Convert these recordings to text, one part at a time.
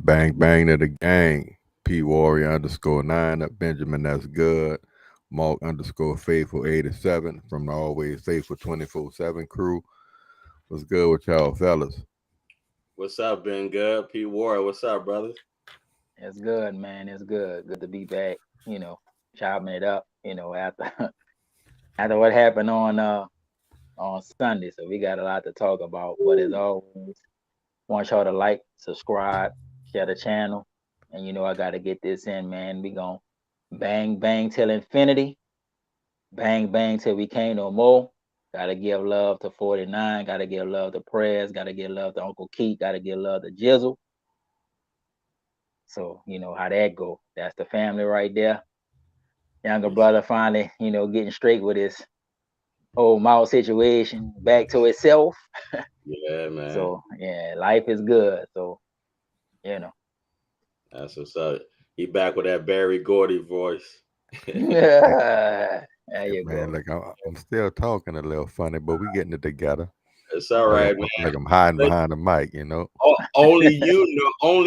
Bang bang to the gang. P Warrior underscore 9 up Benjamin. That's good. Mark underscore faithful 87 from the always faithful 24/7 crew. What's good with y'all fellas? What's up, Ben Good? P Ward, what's up, brother? It's good, man. It's good. Good to be back. Chopping it up. After after what happened on Sunday, so we got a lot to talk about. But as always, want y'all to like, subscribe, share the channel, and I got to get this in, man. We gon' bang bang till infinity, bang bang till we can't no more. Got to give love to 49. Got to give love to Prayers. Got to give love to Uncle Keith. Got to give love to Jizzle. So you know how that go. That's the family right there. Younger brother finally, getting straight with his whole mouth situation back to itself. Yeah, man. So yeah, life is good. So you know. That's what's up. He back with that Barry Gordy voice. There you Man, go. like I'm still talking a little funny, but we getting it together. It's all right, man. Like I'm hiding Like, behind the mic, you know. only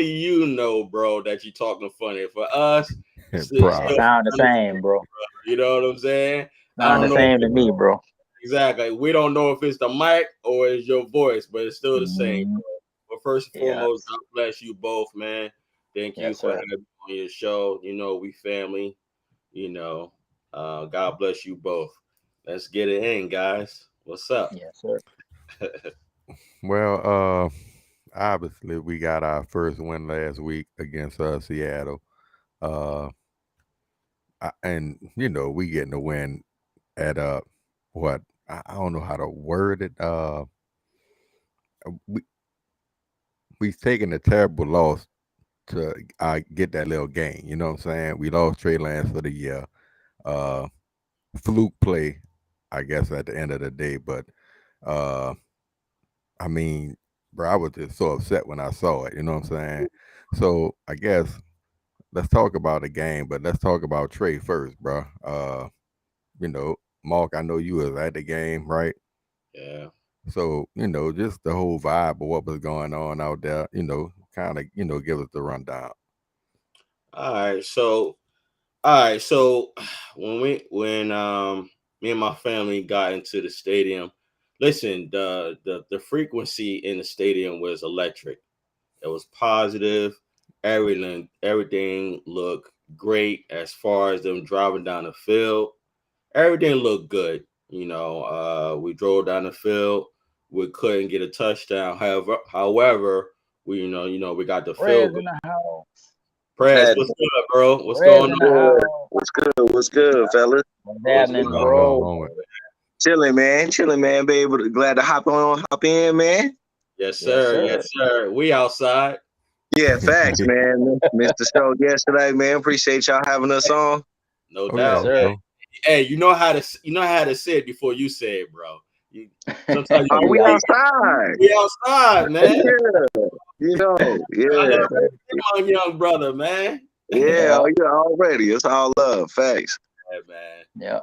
you know, bro, that you talking funny. For us, Proud. Sound the same, bro. you know what I'm saying? I Sound don't the know same to me, bro. exactly. We don't know if it's the mic or it's your voice, but it's still the same. Mhm. But first and Yes. foremost, God bless you both, man. Thank you Yes, for sir. having me on your show. We family. God bless you both. Let's get it in, guys. What's up? Yes, sir. Well, obviously we got our first win last week against Seattle. Uh, and we getting a win at what I don't know how to word it. We we taking a terrible loss to get that little game. You know what I'm saying? We lost Trey Lance for the year. Uh, Fluke play, I guess, at the end of the day. But uh, I mean, bro, I was just so upset when I saw it. You know what I'm saying? So I guess let's talk about the game, but let's talk about Trey first, bro. You know, Mark, I know you was at the game, right? Yeah. So, just the whole vibe of what was going on out there, kind of, give us the rundown. All right. So when me and my family got into the stadium, listen, the frequency in the stadium was electric. It was positive. Everything looked great as far as them driving down the field. Everything looked good. We drove down the field. We couldn't get a touchdown. However, we got the Prayers field goal. in the house. Press, Man, what's good, bro? What's Prayers going in the on? good. house. What's good? What's good, fellas? What's What's happening, going What's going bro? on with Chilling, man. Chilling, man. Be able to glad to hop in, man. Yes, Yes, sir. sir. Yes, sir. We outside. Yeah, facts, man. Missed the show yesterday, man. Appreciate y'all having us on. No Oh yeah, Yes, doubt. sir. bro. Hey, you know how to say it before you say it, bro. Sometimes Oh, you We we out. outside. we outside, man. Yeah. I got my young brother, man. Yeah, Yeah. oh, yeah, already. It's all love. Facts. Yeah, man. Yeah.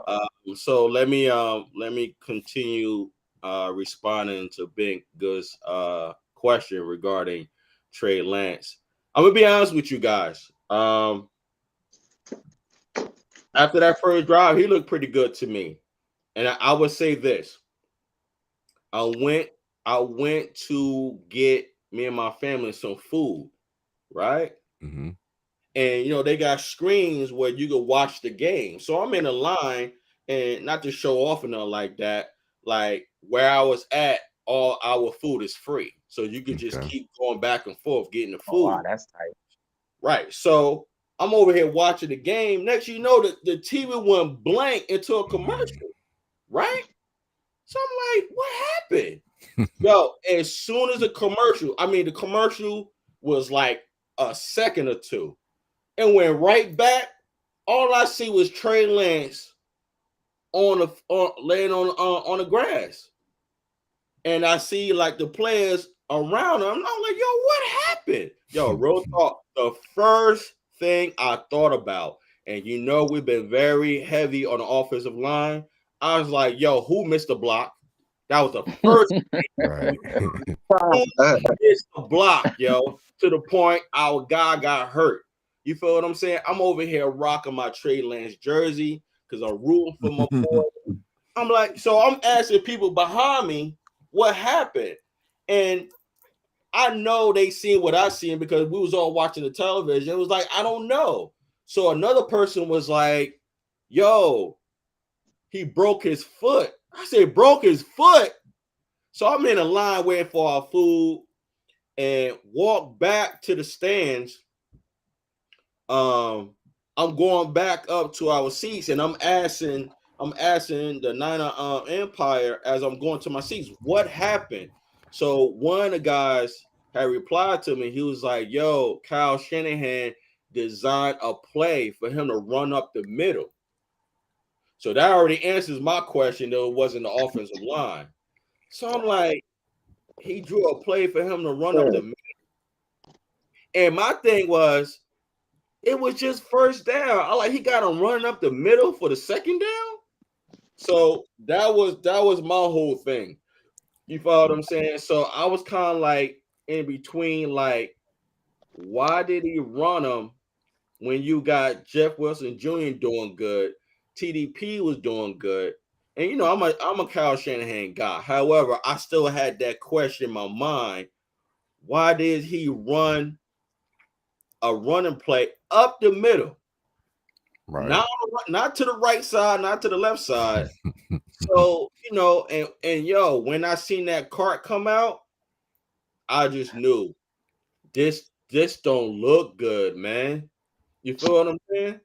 So let me continue responding to Big Good's question regarding Trey Lance. I'm gonna be honest with you guys. After that first drive, he looked pretty good to me, and I would say this: I went I went to get me and my family some food, right? Hmm. And they got screens where you could watch the game. So I'm in a line, and not to show off or nothing like that. Like where I was at, all our food is free, so you could just Okay. keep going back and forth getting the Oh wow, food. that's tight. Right. So I'm over here watching the game. Next, the TV went blank into a commercial. Right. So I'm like, what happened? Yo, as soon as the commercial was like a second or two and went right back. All I see was Trey Lance laying on the grass, and I see like the players around him. I'm like, yo, what happened? Yo, real talk. The first thing I thought about, and we've been very heavy on the offensive line. I was like, yo, who missed the block? That was the first Right. it's a block, yo, to the point our guy got hurt. You feel what I'm saying? I'm over here rocking my Trey Lance jersey because I'm rooting for my boy. I'm like, so I'm asking people behind me what happened. And I know they seen what I seen because we was all watching the television. It was like, I don't know. So another person was like, yo, he broke his foot. I said, broke his foot. So I'm in a line waiting for our food and walk back to the stands. I'm going back up to our seats and I'm asking the Niner Empire as I'm going to my seats, what happened? So one of the guys had replied to me. He was like, yo, Kyle Shanahan designed a play for him to run up the middle. So that already answers my question, though it wasn't the offensive line. So I'm like, he drew a play for him to run up the middle. And my thing was, it was just first down. I like he got him running up the middle for the second down. So that was my whole thing. You follow what I'm saying? So I was kind of like in between, like, why did he run him when you got Jeff Wilson Jr. doing good? TDP was doing good. And you know, I'm a Kyle Shanahan guy. However, I still had that question in my mind. Why did he run a running play up the middle? Right. Not to the right side, not to the left side. So, you know, and yo, when I seen that cart come out, I just knew this don't look good, man. You feel what I'm saying?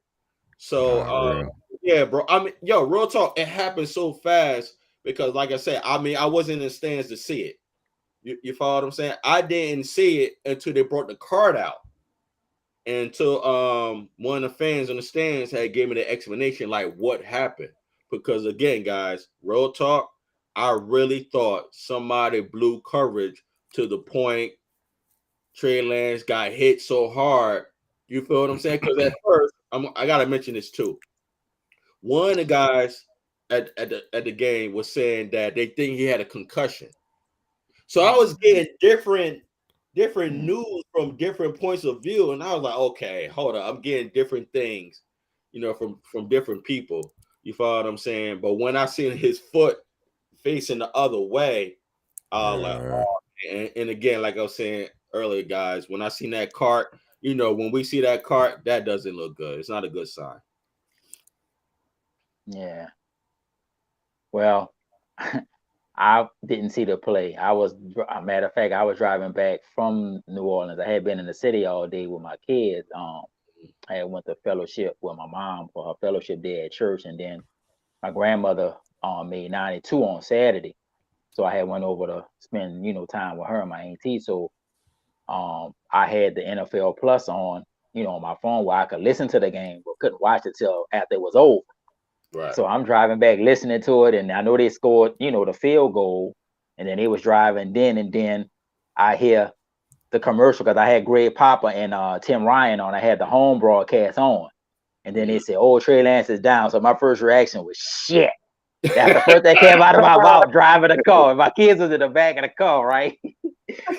So yeah, bro. I mean, yo, real talk, it happened so fast because like I said, I mean, I wasn't in the stands to see it. You follow what I'm saying? I didn't see it until they brought the card out. And until one of the fans in the stands had gave me the explanation like what happened. Because again, guys, real talk, I really thought somebody blew coverage to the point Trey Lance got hit so hard. You feel what I'm saying? Because at first, I gotta mention this too. One of the guys at the game was saying that they think he had a concussion. So I was getting different news from different points of view, and I was like, okay, hold on, I'm getting different things, you know, from different people. You follow what I'm saying? But when I seen his foot facing the other way, I was like, oh, and again, like I was saying earlier, guys, when I seen that cart, you know, when we see that cart, that doesn't look good. It's not a good sign. Yeah. Well, I didn't see the play. A matter of fact, I was driving back from New Orleans. I had been in the city all day with my kids. I had went to fellowship with my mom for her fellowship day at church, and then my grandmother made 92 on Saturday, so I had went over to spend time with her and my auntie. So I had the NFL Plus on on my phone where I could listen to the game, but couldn't watch it till after it was over. Right. So I'm driving back listening to it, and I know they scored the field goal, and then they was driving and then I hear the commercial because I had Greg Papa and Tim Ryan on. I had the home broadcast on, and then they said, "Oh, Trey Lance is down." So my first reaction was shit. That's the first thing came out of my mouth driving the car. My kids was in the back of the car, right?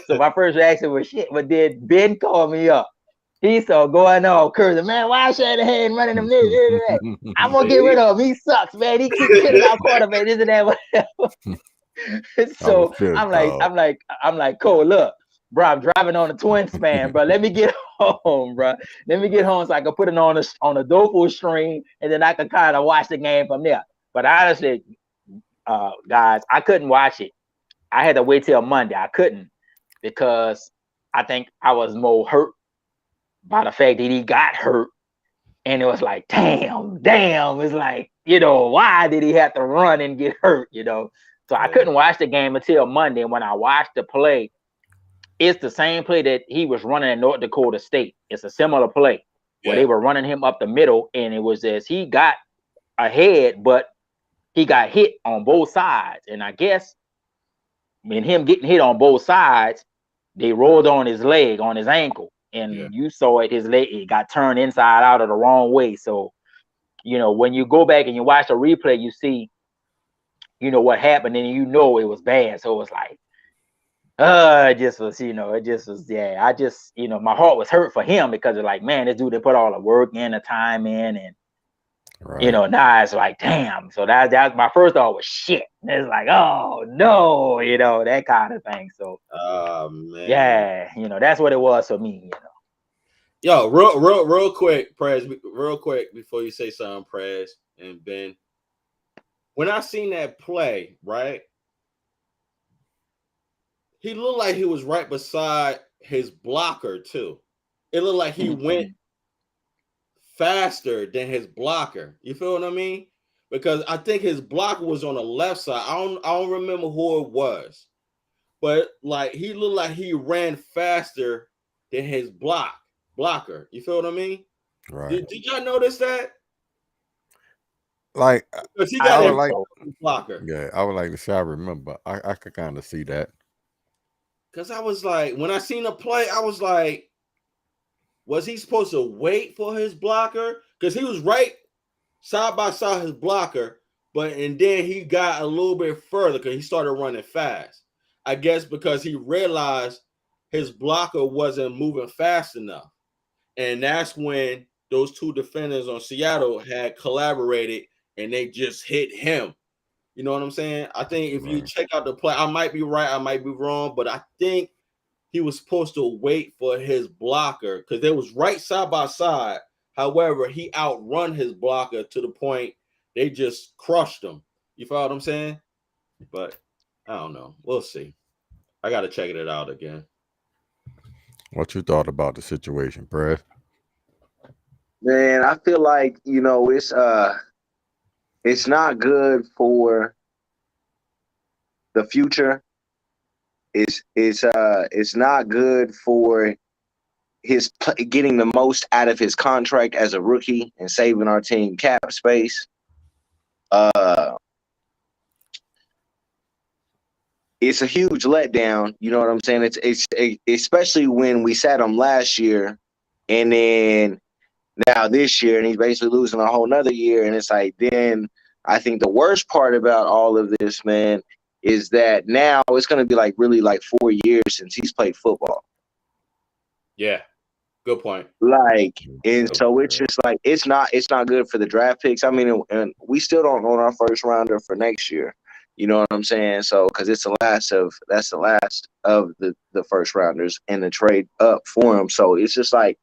So my first reaction was shit. But then Ben called me up. He saw going on, cursing, man, why Shanahan running them niggas? I'm gonna get rid of him. He sucks, man. He keeps killing our quarterback, this and that, whatever. So I'm like, Cole, look, bro, I'm driving on the twin span, bro. Let me get home, bro. Let me get home so I can put it on a Dofu stream, and then I can kind of watch the game from there. But honestly, guys, I couldn't watch it. I had to wait till Monday. I couldn't because I think I was more hurt by the fact that he got hurt. And it was like, damn. It's like, why did he have to run and get hurt, So I couldn't watch the game until Monday. And when I watched the play, it's the same play that he was running at North Dakota State. It's a similar play where they were running him up the middle. And it was as he got ahead, but he got hit on both sides. And I guess in him getting hit on both sides, they rolled on his leg, on his ankle. And you saw it, his leg, it got turned inside out of the wrong way. So, when you go back and you watch the replay, you see what happened, and it was bad. So it was like, it just was, yeah. I just, my heart was hurt for him because it's like, man, this dude, they put all the work in, the time in, and Right. now it's like, damn. So that's my first thought was shit. And it's like, oh no, that kind of thing. So, man. yeah, that's what it was for me. Yo, real quick, Prez, real quick before you say something, Prez and Ben. When I seen that play, right, he looked like he was right beside his blocker too. It looked like he went faster than his blocker. You feel what I mean? Because I think his blocker was on the left side. I don't remember who it was, but like he looked like he ran faster than his blocker. You feel what I mean? Right. Did y'all notice that? Like, Because he got would like, blocker. yeah, I would like to say I remember. I could kind of see that. Because I was like, when I seen the play, I was like, was he supposed to wait for his blocker? Because he was right side by side his blocker, and then he got a little bit further because he started running fast. I guess because he realized his blocker wasn't moving fast enough. And that's when those two defenders on Seattle had collaborated and they just hit him. You know what I'm saying? I think if you check out the play, I might be right, I might be wrong, but I think he was supposed to wait for his blocker because they was right side by side. However, he outrun his blocker to the point they just crushed him. You follow what I'm saying? But I don't know. We'll see. I got to check it out again. What you thought about the situation, Prez? Man, I feel like, it's not good for the future. It's not good for his getting the most out of his contract as a rookie and saving our team cap space. It's a huge letdown. You know what I'm saying? It's especially when we sat him last year, and then now this year, and he's basically losing a whole nother year. And it's like, then I think the worst part about all of this, man, is that now it's going to be like really like 4 years since he's played football. Yeah. Good point. Like, and so it's just like, it's not good for the draft picks. I mean, and we still don't own our first rounder for next year. You know what I'm saying? So, because that's the last of the first rounders and the trade up for him. So it's just like,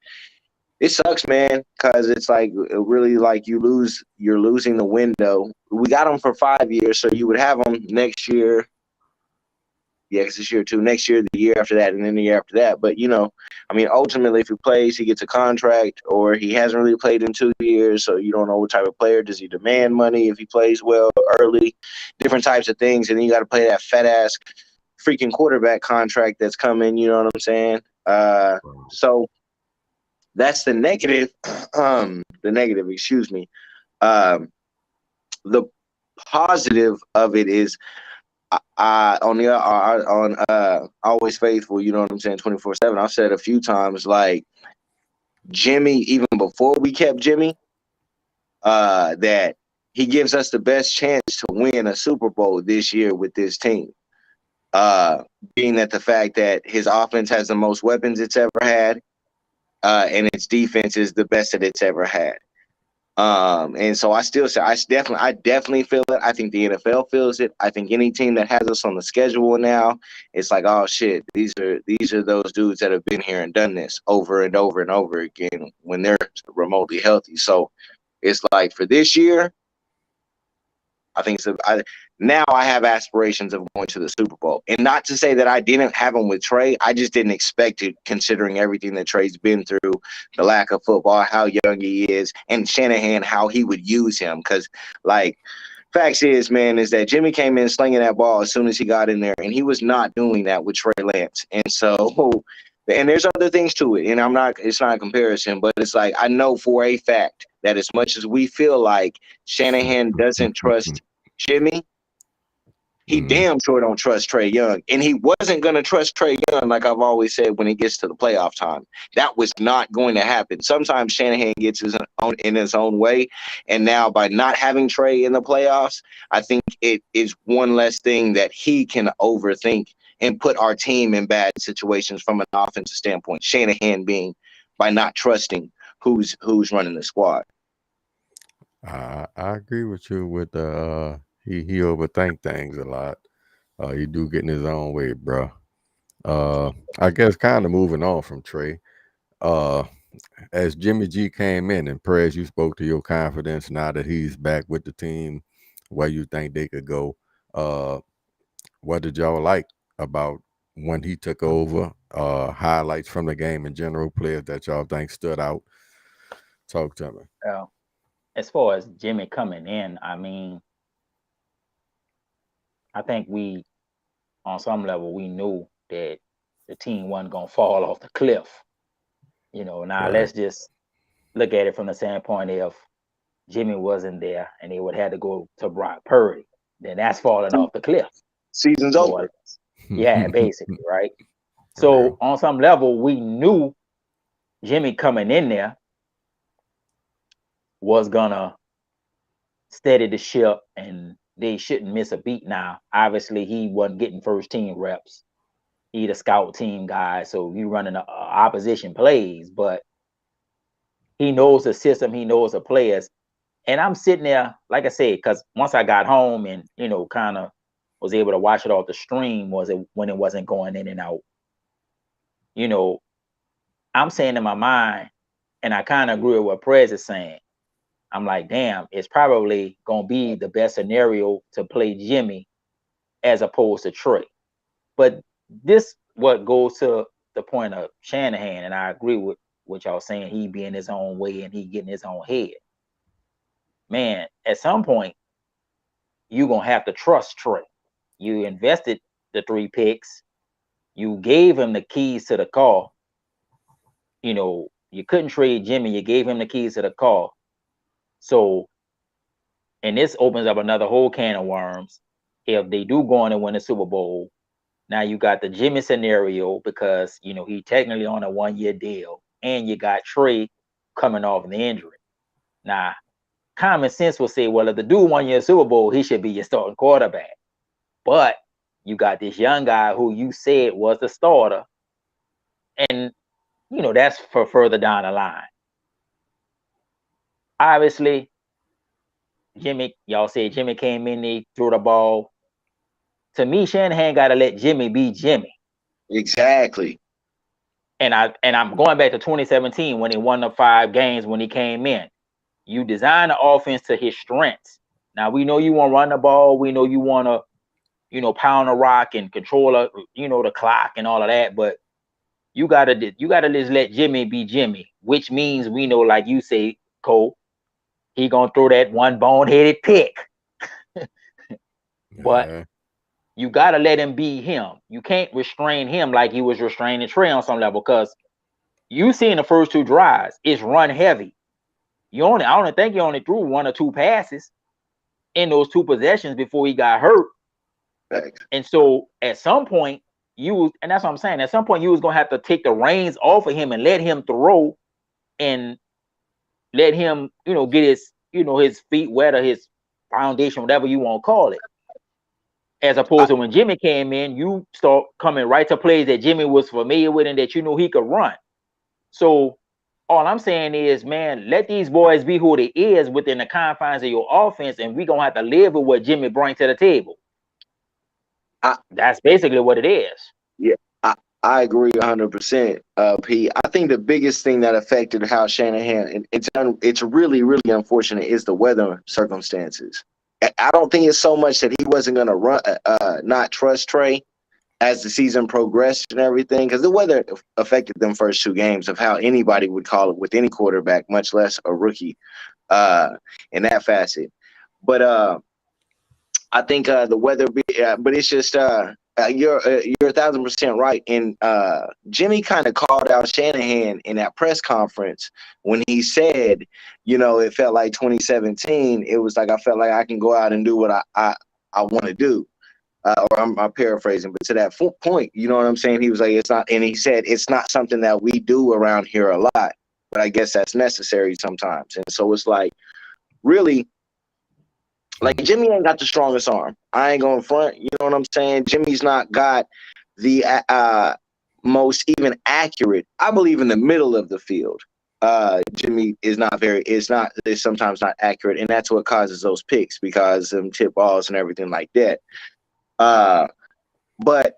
it sucks, man, because it's like really like you're losing the window. We got him for 5 years, so you would have him next year. Yeah, because this year too. Next year, the year after that, and then the year after that. But I mean, ultimately, if he plays, he gets a contract, or he hasn't really played in 2 years, so you don't know what type of player. Does he demand money if he plays well early? Different types of things, and then you got to play that fat ass freaking quarterback contract that's coming. You know what I'm saying? So that's the negative. Excuse me. The positive of it is, on Always Faithful, you know what I'm saying, 24/7. I've said a few times, like, Jimmy, even before we kept Jimmy, that he gives us the best chance to win a Super Bowl this year with this team. Being that the fact that his offense has the most weapons it's ever had, and its defense is the best that it's ever had. And so I still say I definitely feel it. I think the NFL feels it. I think any team that has us on the schedule now, it's like, oh shit, these are those dudes that have been here and done this over and over and over again when they're remotely healthy. So it's like, for this year, I think now I have aspirations of going to the Super Bowl. And not to say that I didn't have them with Trey. I just didn't expect it, considering everything that Trey's been through, the lack of football, how young he is, and Shanahan, how he would use him. Because, like, facts is, man, is that Jimmy came in slinging that ball as soon as he got in there, and he was not doing that with Trey Lance. And so, and there's other things to it, and it's not a comparison, but it's like, I know for a fact that as much as we feel like Shanahan doesn't trust Jimmy, he damn sure don't trust Trey Young. And he wasn't going to trust Trey Young, like I've always said, when it gets to the playoff time. That was not going to happen. Sometimes Shanahan gets in his own way. And now by not having Trey in the playoffs, I think it is one less thing that he can overthink and put our team in bad situations from an offensive standpoint. Shanahan being by not trusting who's running the squad. I agree with you with he overthink things a lot. He do get in his own way, bro. I guess kind of moving on from Trey. As Jimmy G came in, and Perez, you spoke to your confidence now that he's back with the team, where you think they could go. What did y'all like about when he took over? Highlights from the game in general, players that y'all think stood out. Talk to me. As far as Jimmy coming in, I mean, I think we, on some level, we knew that the team wasn't gonna fall off the cliff. Now Right. let's just look at it from the standpoint of Jimmy wasn't there and they would have to go to Brock Purdy. Then that's falling off the cliff. Season's more or over. less. Yeah, basically, right? For So real. on some level, we knew Jimmy coming in there was gonna steady the ship and they shouldn't miss a beat. Now, obviously, he wasn't getting first team reps. He the scout team guy, so you running opposition plays, but he knows the system, he knows the players. And I'm sitting there, like I said, because once I got home and kind of was able to watch it off the stream, was it when it wasn't going in and out. I'm saying in my mind, and I kind of agree with what Prez is saying. I'm like, damn, it's probably gonna be the best scenario to play Jimmy as opposed to Trey. But this what goes to the point of Shanahan, and I agree with what y'all saying. He being his own way and he getting his own head. Man, at some point, you're gonna have to trust Trey. You invested the 3 picks, you gave him the keys to the car. You couldn't trade Jimmy, you gave him the keys to the car. So, and this opens up another whole can of worms. If they do go on and win the Super Bowl, now you got the Jimmy scenario because he technically on a 1-year deal, and you got Trey coming off an injury. Now, common sense will say, well, if the dude won your Super Bowl, he should be your starting quarterback. But you got this young guy who you said was the starter, and that's for further down the line. Obviously, y'all said Jimmy came in, they threw the ball. To me, Shanahan got to let Jimmy be Jimmy. Exactly. And I'm going back to 2017 when he won the 5 games when he came in. You design the offense to his strengths. Now we know you want to run the ball. We know you want to, pound the rock and control the clock and all of that. But you gotta just let Jimmy be Jimmy, which means we know, like you say, Cole, he gonna throw that one boneheaded pick. But Yeah. you gotta let him be him. You can't restrain him like he was restraining Trey on some level, because you see in the first 2 drives, it's run heavy. I only think he only threw 1 or 2 passes in those 2 possessions before he got hurt. Thanks. And so at some point, and that's what I'm saying, at some point you was gonna have to take the reins off of him and let him throw and let him, get his, his feet wet or his foundation, whatever you want to call it. As opposed to when Jimmy came in, you start coming right to plays that Jimmy was familiar with and that he could run. So all I'm saying is, man, let these boys be who they is within the confines of your offense, and we're going to have to live with what Jimmy brings to the table. That's basically what it is. Yeah, I agree 100%, P. I think the biggest thing that affected how Shanahan, it's really, really unfortunate, is the weather circumstances. I don't think it's so much that he wasn't going to not trust Trey as the season progressed and everything, because the weather affected them first 2 games of how anybody would call it with any quarterback, much less a rookie in that facet. But I think the weather, but it's just you're 1,000% right. And Jimmy kind of called out Shanahan in that press conference when he said, it felt like 2017. It was like, I felt like I can go out and do what I want to do. Or I'm paraphrasing, but to that point, you know what I'm saying? He was like, it's not, and he said, it's not something that we do around here a lot, but I guess that's necessary sometimes. And so it's like, really, Like Jimmy ain't got the strongest arm. I ain't going front. You know what I'm saying? Jimmy's not got the most even accurate. I believe in the middle of the field. Jimmy is sometimes not accurate, and that's what causes those picks because tip balls and everything like that. But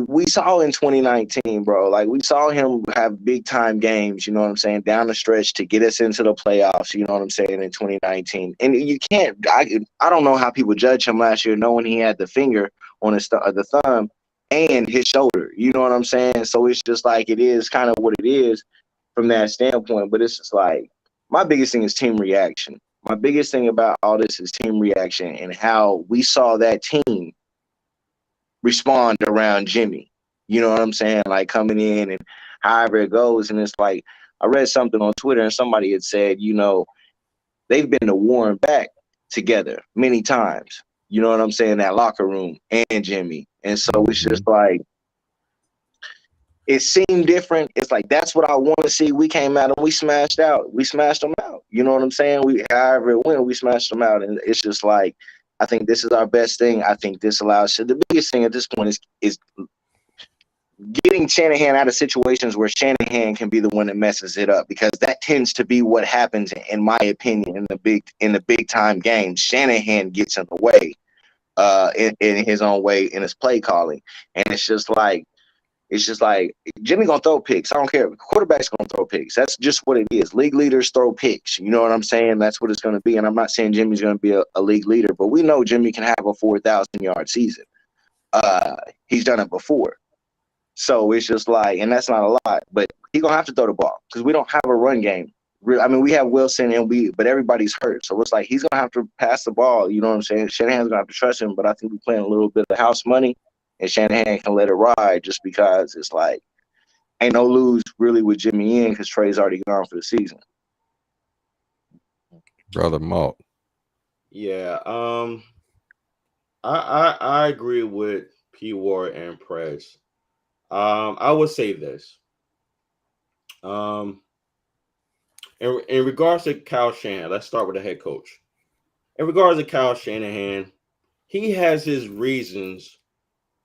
we saw in 2019, bro, like we saw him have big time games, you know what I'm saying, down the stretch to get us into the playoffs, you know what I'm saying, in 2019. And you can't, I don't know how people judge him last year knowing he had the finger on the thumb and his shoulder, you know what I'm saying? So it's just like, it is kind of what it is from that standpoint. But it's just like, my biggest thing is team reaction. My biggest thing about all this is team reaction and how we saw that team respond around Jimmy. You know what I'm saying? Like coming in and however it goes. And it's like, I read something on Twitter and somebody had said, you know, they've been to war and back together many times. You know what I'm saying? That locker room and Jimmy. And so it's just like, it seemed different. It's like, that's what I want to see. We came out and we smashed out. We smashed them out. You know what I'm saying? However it went, we smashed them out. And it's just like, I think this is our best thing. I think this allows the biggest thing at this point is getting Shanahan out of situations where Shanahan can be the one that messes it up, because that tends to be what happens, in my opinion, in the big time games. Shanahan gets in the way, in his own way, in his play calling, and it's just like Jimmy gonna throw picks. I don't care. Quarterback's gonna throw picks. That's just what it is. League leaders throw picks. You know what I'm saying? That's what it's gonna be. And I'm not saying Jimmy's gonna be a league leader, but we know Jimmy can have a 4,000-yard season. He's done it before. So it's just like, and that's not a lot, but he's gonna have to throw the ball because we don't have a run game. I mean, we have Wilson but everybody's hurt. So it's like he's gonna have to pass the ball. You know what I'm saying? Shanahan's gonna have to trust him, but I think we're playing a little bit of house money. And Shanahan can let it ride just because it's like ain't no lose really with Jimmy in because Trey's already gone for the season. Brother Mark. Yeah, I agree with P Ward and Prez. I would say this. In regards to Kyle Shanahan, let's start with the head coach. In regards to Kyle Shanahan, he has his reasons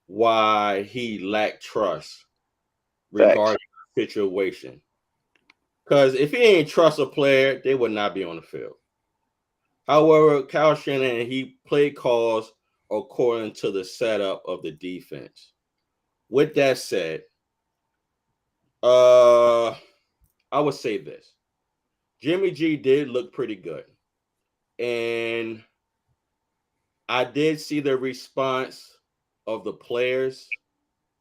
why he lacked trust regarding the situation. Because if he ain't trust a player, they would not be on the field. However, Kyle Shanahan, he played calls according to the setup of the defense. With that said, I would say this. Jimmy G did look pretty good. And I did see the response of the players,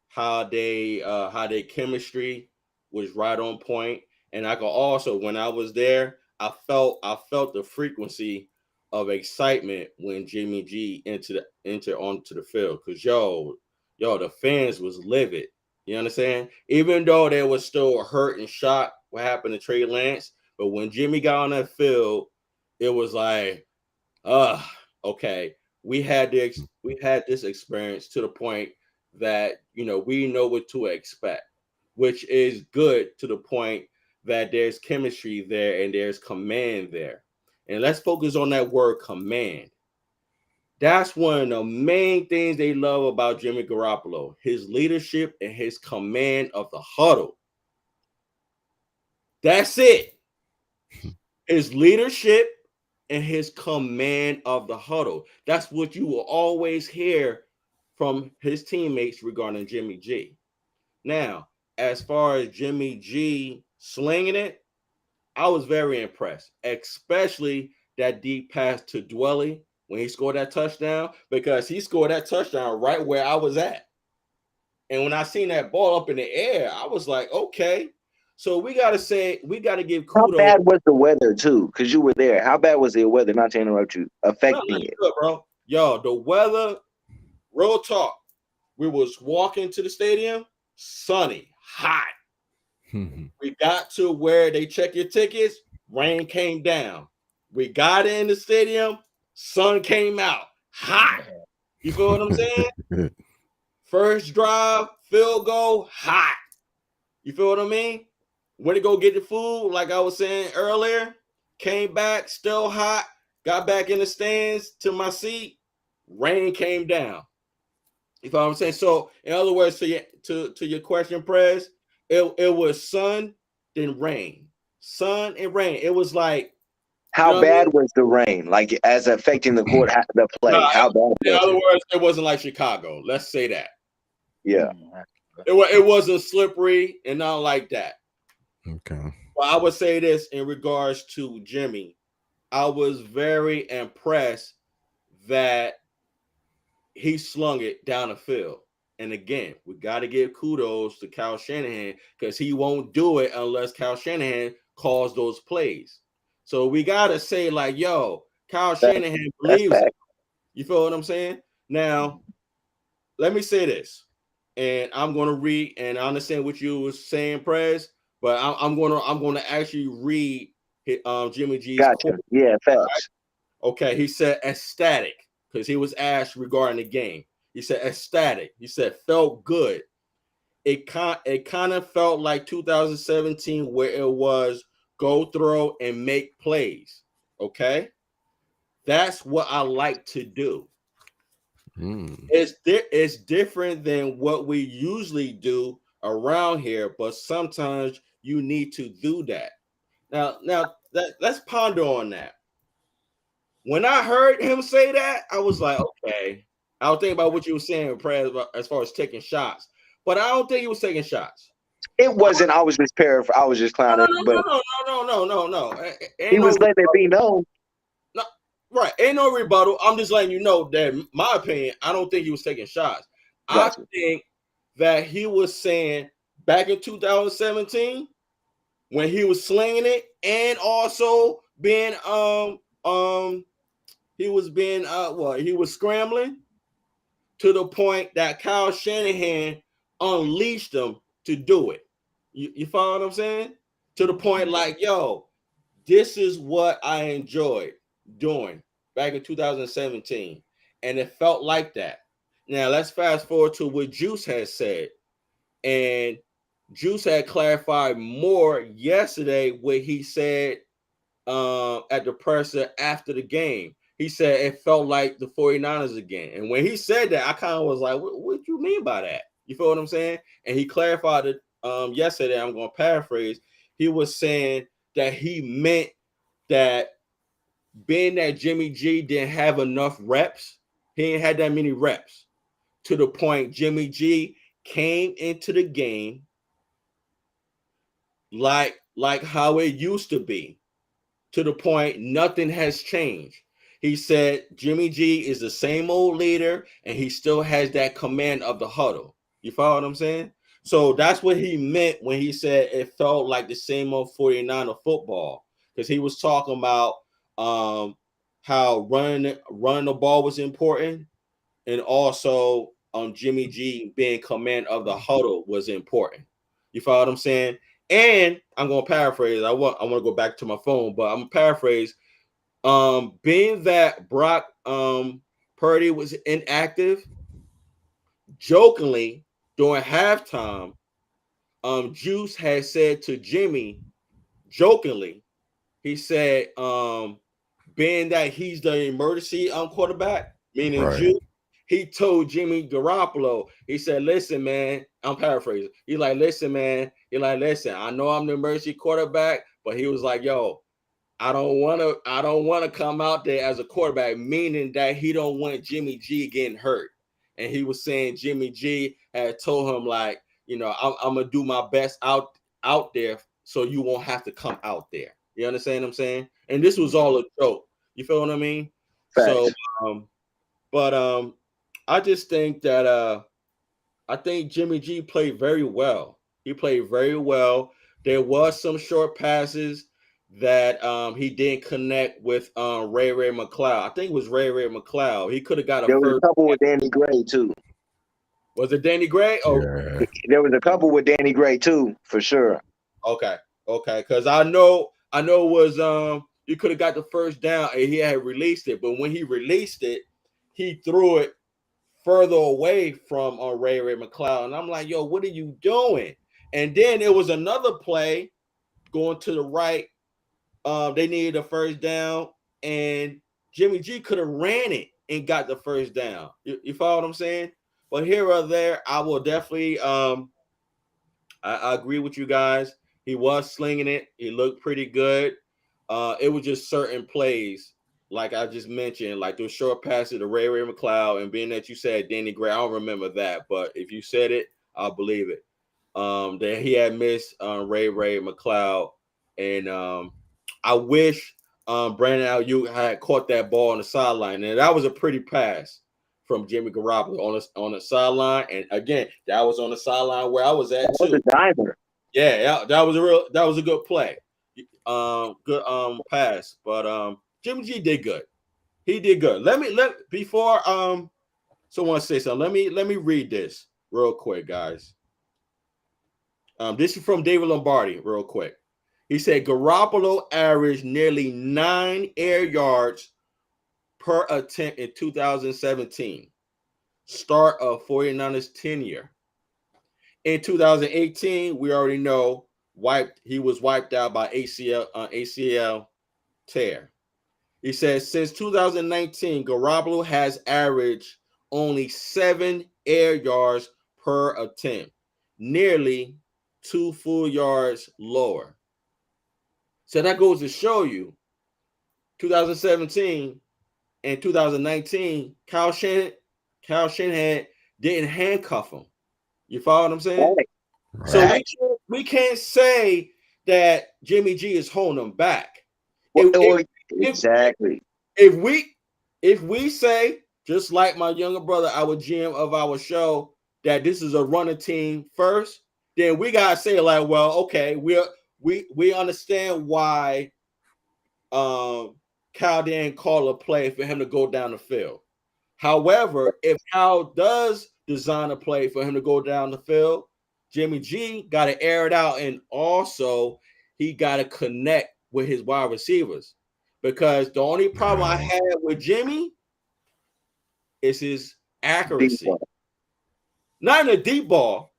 how their chemistry was right on point. And I could also, when I was there, I felt the frequency of excitement when Jimmy G entered onto the field. Because the fans was livid. You understand? Even though they was still hurt and shocked what happened to Trey Lance, but when Jimmy got on that field, it was like, okay, we had this experience to the point that we know what to expect, which is good to the point that there's chemistry there and there's command there. And let's focus on that word command. That's one of the main things they love about Jimmy Garoppolo, his leadership and his command of the huddle. That's it. His leadership and his command of the huddle. That's what you will always hear from his teammates regarding Jimmy G. Now, as far as Jimmy G slinging it, I was very impressed, especially that deep pass to Dwelly when he scored that touchdown, because he scored that touchdown right where I was at. And when I seen that ball up in the air, I was like, okay. So we got to give kudos. How bad was the weather too? Because you were there. How bad was the weather, not to interrupt you, affecting it? Good, bro. Yo, the weather, real talk. We was walking to the stadium, sunny, hot. We got to where they check your tickets, rain came down. We got in the stadium, sun came out, hot. You feel what I'm saying? First drive, field goal, hot. You feel what I mean? Went to go get the food, like I was saying earlier, came back, still hot. got back in the stands to my seat, rain came down. You know what I'm saying? So, in other words, to your question, Prez, it was sun, then rain. Sun and rain. It was like, How you know what I bad mean? was the rain? Like as affecting the court, the play? No, How bad in was other it? words, it wasn't like Chicago. Let's say that. Yeah. It wasn't slippery and not like that. Okay. Well, I would say this in regards to Jimmy. I was very impressed that he slung it down the field. And again, we got to give kudos to Kyle Shanahan because he won't do it unless Kyle Shanahan calls those plays. So we got to say, like, yo, Kyle Shanahan believes it. You feel what I'm saying? Now, let me say this, and I'm going to read, and I understand what you were saying, Prez, but I'm going to actually read Jimmy G's Gotcha. quote. Yeah, facts. Right? Okay, he said ecstatic because he was asked regarding the game. He said ecstatic. He said felt good. It kind of felt like 2017 where it was go throw and make plays. Okay, that's what I like to do. It's different than what we usually do around here, but sometimes you need to do that. Now let's ponder on that. When I heard him say that, I was like, okay. I was thinking about what you were saying, as far as taking shots, but I don't think he was taking shots. It wasn't. I was just paraphrasing. I was just clowning. No. He was letting it be known. No, right. Ain't no rebuttal. I'm just letting you know that, my opinion, I don't think he was taking shots. Gotcha. I think that he was saying back in 2017 when he was slinging it and also being he was scrambling to the point that Kyle Shanahan unleashed him to do it. You follow what I'm saying? To the point like, yo, this is what I enjoyed doing back in 2017. And it felt like that. Now let's fast forward to what Juice has said. And Juice had clarified more yesterday what he said at the presser after the game. He said it felt like the 49ers again. And when he said that, I kind of was like, what do you mean by that? You feel what I'm saying? And he clarified it yesterday. I'm going to paraphrase. He was saying that he meant that being that Jimmy G didn't have enough reps, he didn't have that many reps to the point Jimmy G came into the game like how it used to be, to the point nothing has changed. He said Jimmy G is the same old leader and he still has that command of the huddle. You follow what I'm saying? So that's what he meant when he said it felt like the same old 49er football, because he was talking about how running the ball was important, and also Jimmy G being command of the huddle was important. You follow what I'm saying? And I'm gonna paraphrase. I want to go back to my phone, but I'm gonna paraphrase. Being that Brock Purdy was inactive, jokingly during halftime, Juice had said to Jimmy, jokingly, he said, being that he's the emergency quarterback, meaning Right. Juice, he told Jimmy Garoppolo, he said, listen, man, I'm paraphrasing. He's like, listen, man. He's like, listen, I know I'm the emergency quarterback, but he was like, yo, I don't want to come out there as a quarterback, meaning that he don't want Jimmy G getting hurt. And he was saying Jimmy G had told him, like, you know, I'm gonna do my best out there so you won't have to come out there. You understand what I'm saying? And this was all a joke. You feel what I mean? Facts. So I just think that I think Jimmy G played very well. He played very well. There was some short passes that he didn't connect with Ray McCloud. I think it was Ray McCloud. He could have got a There was first. a couple with Danny Gray too. Was it Danny Gray? Oh, Yeah. There was a couple with Danny Gray too, for sure. okay. Because I know it was you could have got the first down and he had released it, but when he released it, he threw it further away from Ray McCloud, and I'm like, yo, what are you doing? And then it was another play going to the right. They needed a first down, and Jimmy G could have ran it and got the first down. You follow what I'm saying? But here or there, I will definitely I agree with you guys. He was slinging it. He looked pretty good. It was just certain plays, like I just mentioned, like those short passes to Ray McCloud, and being that you said Danny Gray, I don't remember that, but if you said it, I'll believe it. That he had missed Ray McCloud, and I wish Brandon Ayuk had caught that ball on the sideline, and that was a pretty pass from Jimmy Garoppolo on the sideline. And again, that was on the sideline where I was at too. The diver. Yeah, that was a good play. Good pass. But Jimmy G did good. He did good. Before someone say something, let me read this real quick, guys. This is from David Lombardi, real quick. He said Garoppolo averaged nearly 9 air yards per attempt in 2017, start of 49ers tenure. In 2018, we already know he was wiped out by ACL tear. He says since 2019, Garoppolo has averaged only 7 air yards per attempt, nearly 2 full yards lower. So that goes to show you 2017 and 2019, Kyle Shanahan didn't handcuff him. You follow what I'm saying? Right. So we can't say that Jimmy G is holding him back. Exactly. If we say, just like my younger brother, our GM of our show, that this is a running team first, then we gotta say like, well, okay, we understand why Cal didn't call a play for him to go down the field. However, if Cal does design a play for him to go down the field, Jimmy G got to air it out, and also he got to connect with his wide receivers, because the only problem I had with Jimmy is his accuracy. Not in the deep ball.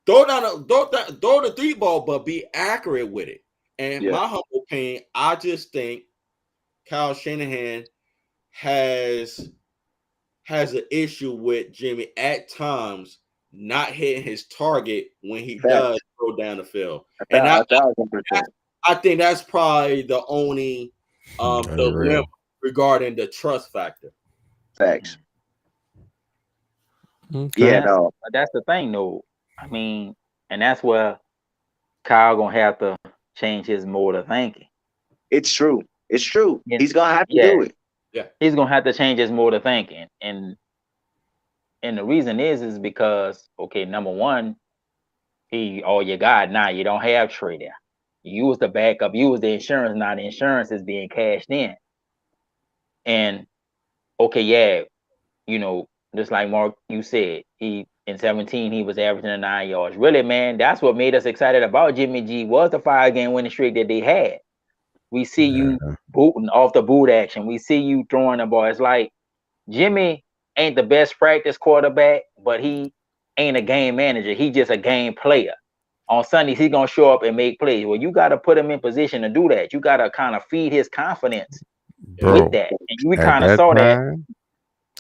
Throw the deep ball, but be accurate with it. And my humble opinion, I just think Kyle Shanahan has an issue with Jimmy at times not hitting his target when he does go down the field. And I think that's probably the only dilemma regarding the trust factor. Facts. Okay. Yeah, no. But that's the thing, though. I mean, and that's where Kyle gonna have to change his mode of thinking. It's true. It's true. Yeah. He's gonna have to do it. Yeah, he's gonna have to change his mode of thinking, and the reason is because, okay, number one, you got now, you don't have Trey there. You was the backup, you was the insurance. Now the insurance is being cashed in, and okay, yeah, you know, just like Mark, you said, he in 17 he was averaging 9 yards. Really, man, that's what made us excited about Jimmy G, was the 5-game winning streak that they had. We see you booting off the boot action. We see you throwing the ball. It's like Jimmy ain't the best practice quarterback, but he ain't a game manager. He just a game player. On Sundays, he's going to show up and make plays. Well, you got to put him in position to do that. You got to kind of feed his confidence with that. And we kind of saw that.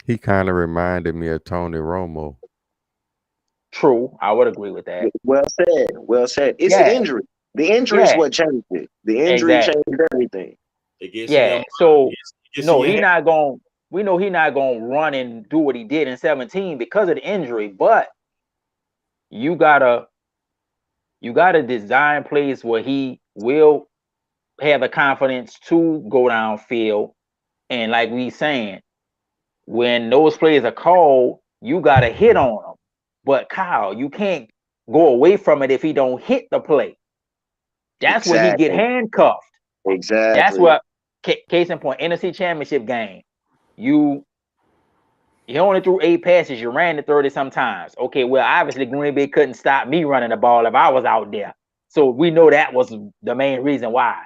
He kind of reminded me of Tony Romo. True. I would agree with that. Well said. Well said. It's an injury. The injury is what changed it. The injury changed everything. So no, he's not going. We know he's not going to run and do what he did in 17 because of the injury. But you gotta design plays where he will have the confidence to go downfield. And like we saying, when those plays are called, you gotta hit on them. But Kyle, you can't go away from it if he don't hit the play. That's where he get handcuffed. Exactly. That's what, case in point, NFC Championship game. You only threw 8 passes. You ran the 30 sometimes. Okay, well, obviously Green Bay couldn't stop me running the ball if I was out there. So we know that was the main reason why.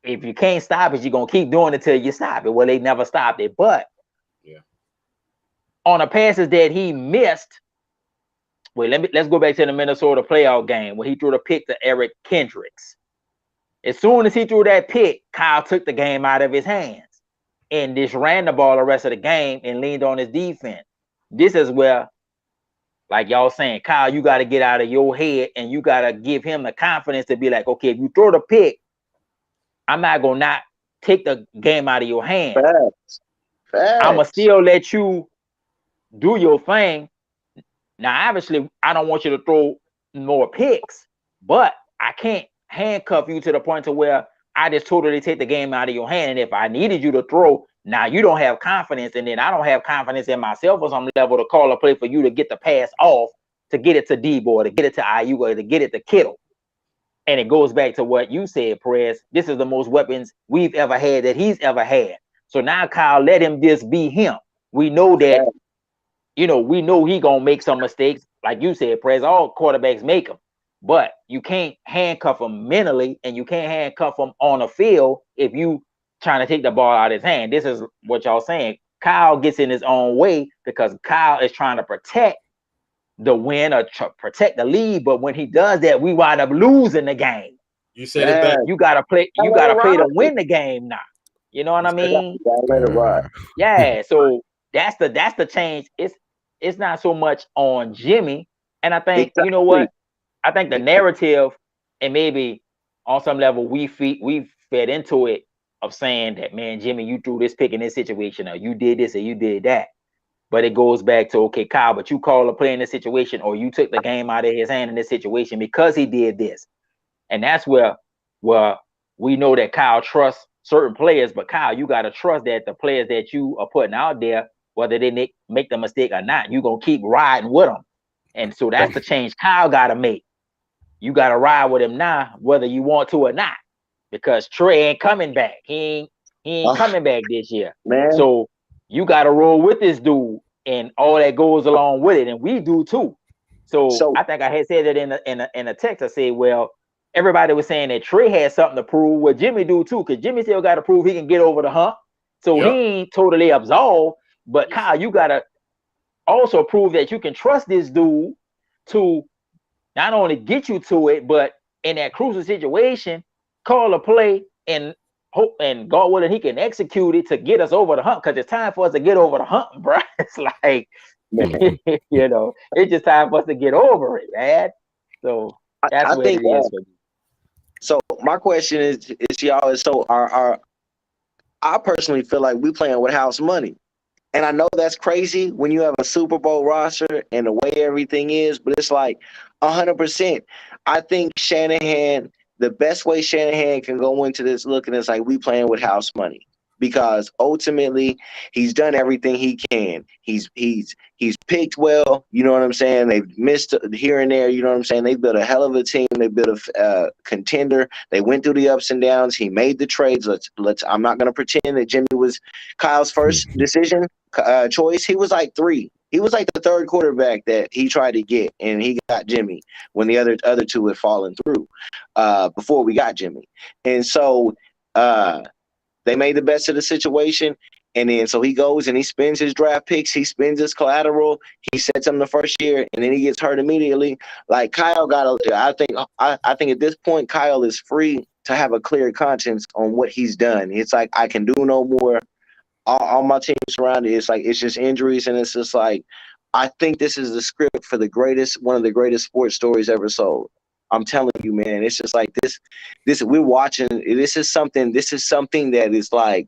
If you can't stop it, you're going to keep doing it till you stop it. Well, they never stopped it. But on the passes that he missed, let's go back to the Minnesota playoff game where he threw the pick to Eric Kendricks. As soon as he threw that pick, Kyle took the game out of his hands. and just ran the ball the rest of the game and leaned on his defense. This is where, like y'all saying, Kyle, you got to get out of your head and you got to give him the confidence to be like, okay, if you throw the pick, I'm not going to not take the game out of your hand. I'm going to still let you do your thing. Now, obviously, I don't want you to throw more picks, but I can't handcuff you to the point to where I just totally take the game out of your hand. And if I needed you to throw, now you don't have confidence, and then I don't have confidence in myself on some level to call a play for you to get the pass off, to get it to Debo, or to get it to Ayuk, or to get it to Kittle. And it goes back to what you said, Perez. This is the most weapons we've ever had that he's ever had. So now, Kyle, let him just be him. We know that, we know he gonna make some mistakes. Like you said, Perez, all quarterbacks make them. But you can't handcuff him mentally, and you can't handcuff him on the field if you trying to take the ball out of his hand. This is what y'all saying. Kyle gets in his own way because Kyle is trying to protect the win or protect the lead. But when he does that, we wind up losing the game. You said it better. You gotta play to win the game now. You know what I mean? Yeah. So that's the change. It's not so much on Jimmy. And I think, you know what? I think the narrative, and maybe on some level we fed into it, of saying that, man, Jimmy, you threw this pick in this situation, or you did this or you did that. But it goes back to, okay, Kyle, but you called a play in this situation, or you took the game out of his hand in this situation because he did this. And that's where we know that Kyle trusts certain players, but Kyle, you got to trust that the players that you are putting out there, whether they make the mistake or not, you're going to keep riding with them. And so that's the change Kyle got to make. You got to ride with him now, whether you want to or not, because Trey ain't coming back. He ain't coming back this year. Man. So you got to roll with this dude and all that goes along with it. And we do too. So I think I had said that in a text. I said, well, everybody was saying that Trey had something to prove. Well, Jimmy do too, because Jimmy still got to prove he can get over the hump. So he ain't totally absolved. But Kyle, you got to also prove that you can trust this dude to not only get you to it, but in that crucial situation, call a play and hope and God willing he can execute it to get us over the hump, because it's time for us to get over the hump, bro. It's like, it's just time for us to get over it, man. So that's what it is for me. So my question is y'all, so I personally feel like we playing with house money. And I know that's crazy when you have a Super Bowl roster and the way everything is, but it's like 100%. I think Shanahan, the best way Shanahan can go into this looking is like we playing with house money, because ultimately he's done everything he can. He's picked well, you know what I'm saying? They've missed here and there, you know what I'm saying? They built a hell of a team. They built a contender. They went through the ups and downs. He made the trades. I'm not going to pretend that Jimmy was Kyle's first decision choice. He was like 3. He was like the third quarterback that he tried to get, and he got Jimmy when the other two had fallen through before we got Jimmy. And so they made the best of the situation. And then so he goes and he spends his draft picks, he spends his collateral, he sets him the first year, and then he gets hurt immediately. Like Kyle I think at this point Kyle is free to have a clear conscience on what he's done. It's like, I can do no more. All my team surrounded, it's like, it's just injuries, and it's just like, I think this is the script for one of the greatest sports stories ever sold. I'm telling you, man, it's just like this we're watching. This is something that is like,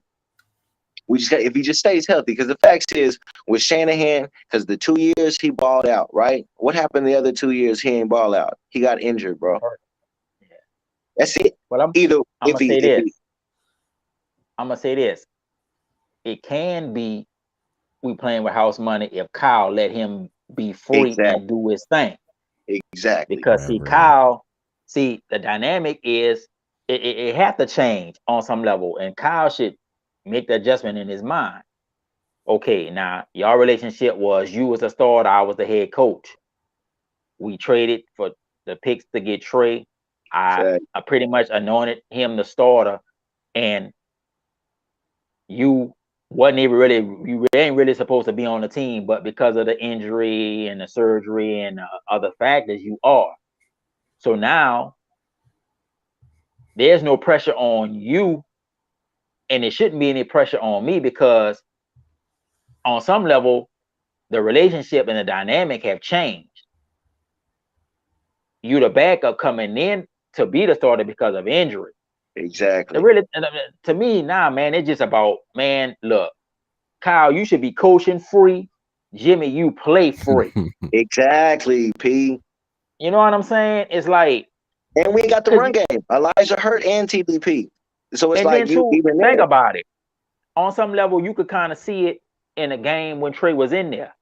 if he just stays healthy, because the fact is with Shanahan, because the 2 years he balled out, right? What happened the other 2 years he ain't ball out? He got injured, bro. Yeah. That's it. Well, I'm gonna say this. It can be we playing with house money if Kyle let him be free and do his thing. Exactly. Because Kyle, the dynamic is it have to change on some level, and Kyle should make the adjustment in his mind. Okay, now your relationship was you was the starter, I was the head coach. We traded for the picks to get Trey. I pretty much anointed him the starter, and you ain't really supposed to be on the team, but because of the injury and the surgery and other factors, you are. So now there's no pressure on you and it shouldn't be any pressure on me because on some level, the relationship and the dynamic have changed. You the backup coming in to be the starter because of injury. Exactly. It really, to me, nah, man, it's just about, man, look, Kyle, you should be coaching free. Jimmy, you play free. Exactly, P. You know what I'm saying? It's like, And we ain't got the run game. Elijah Hurt and TBP. So it's and like then you too, even think there. about it. On some level, you could kind of see it in a game when Trey was in there.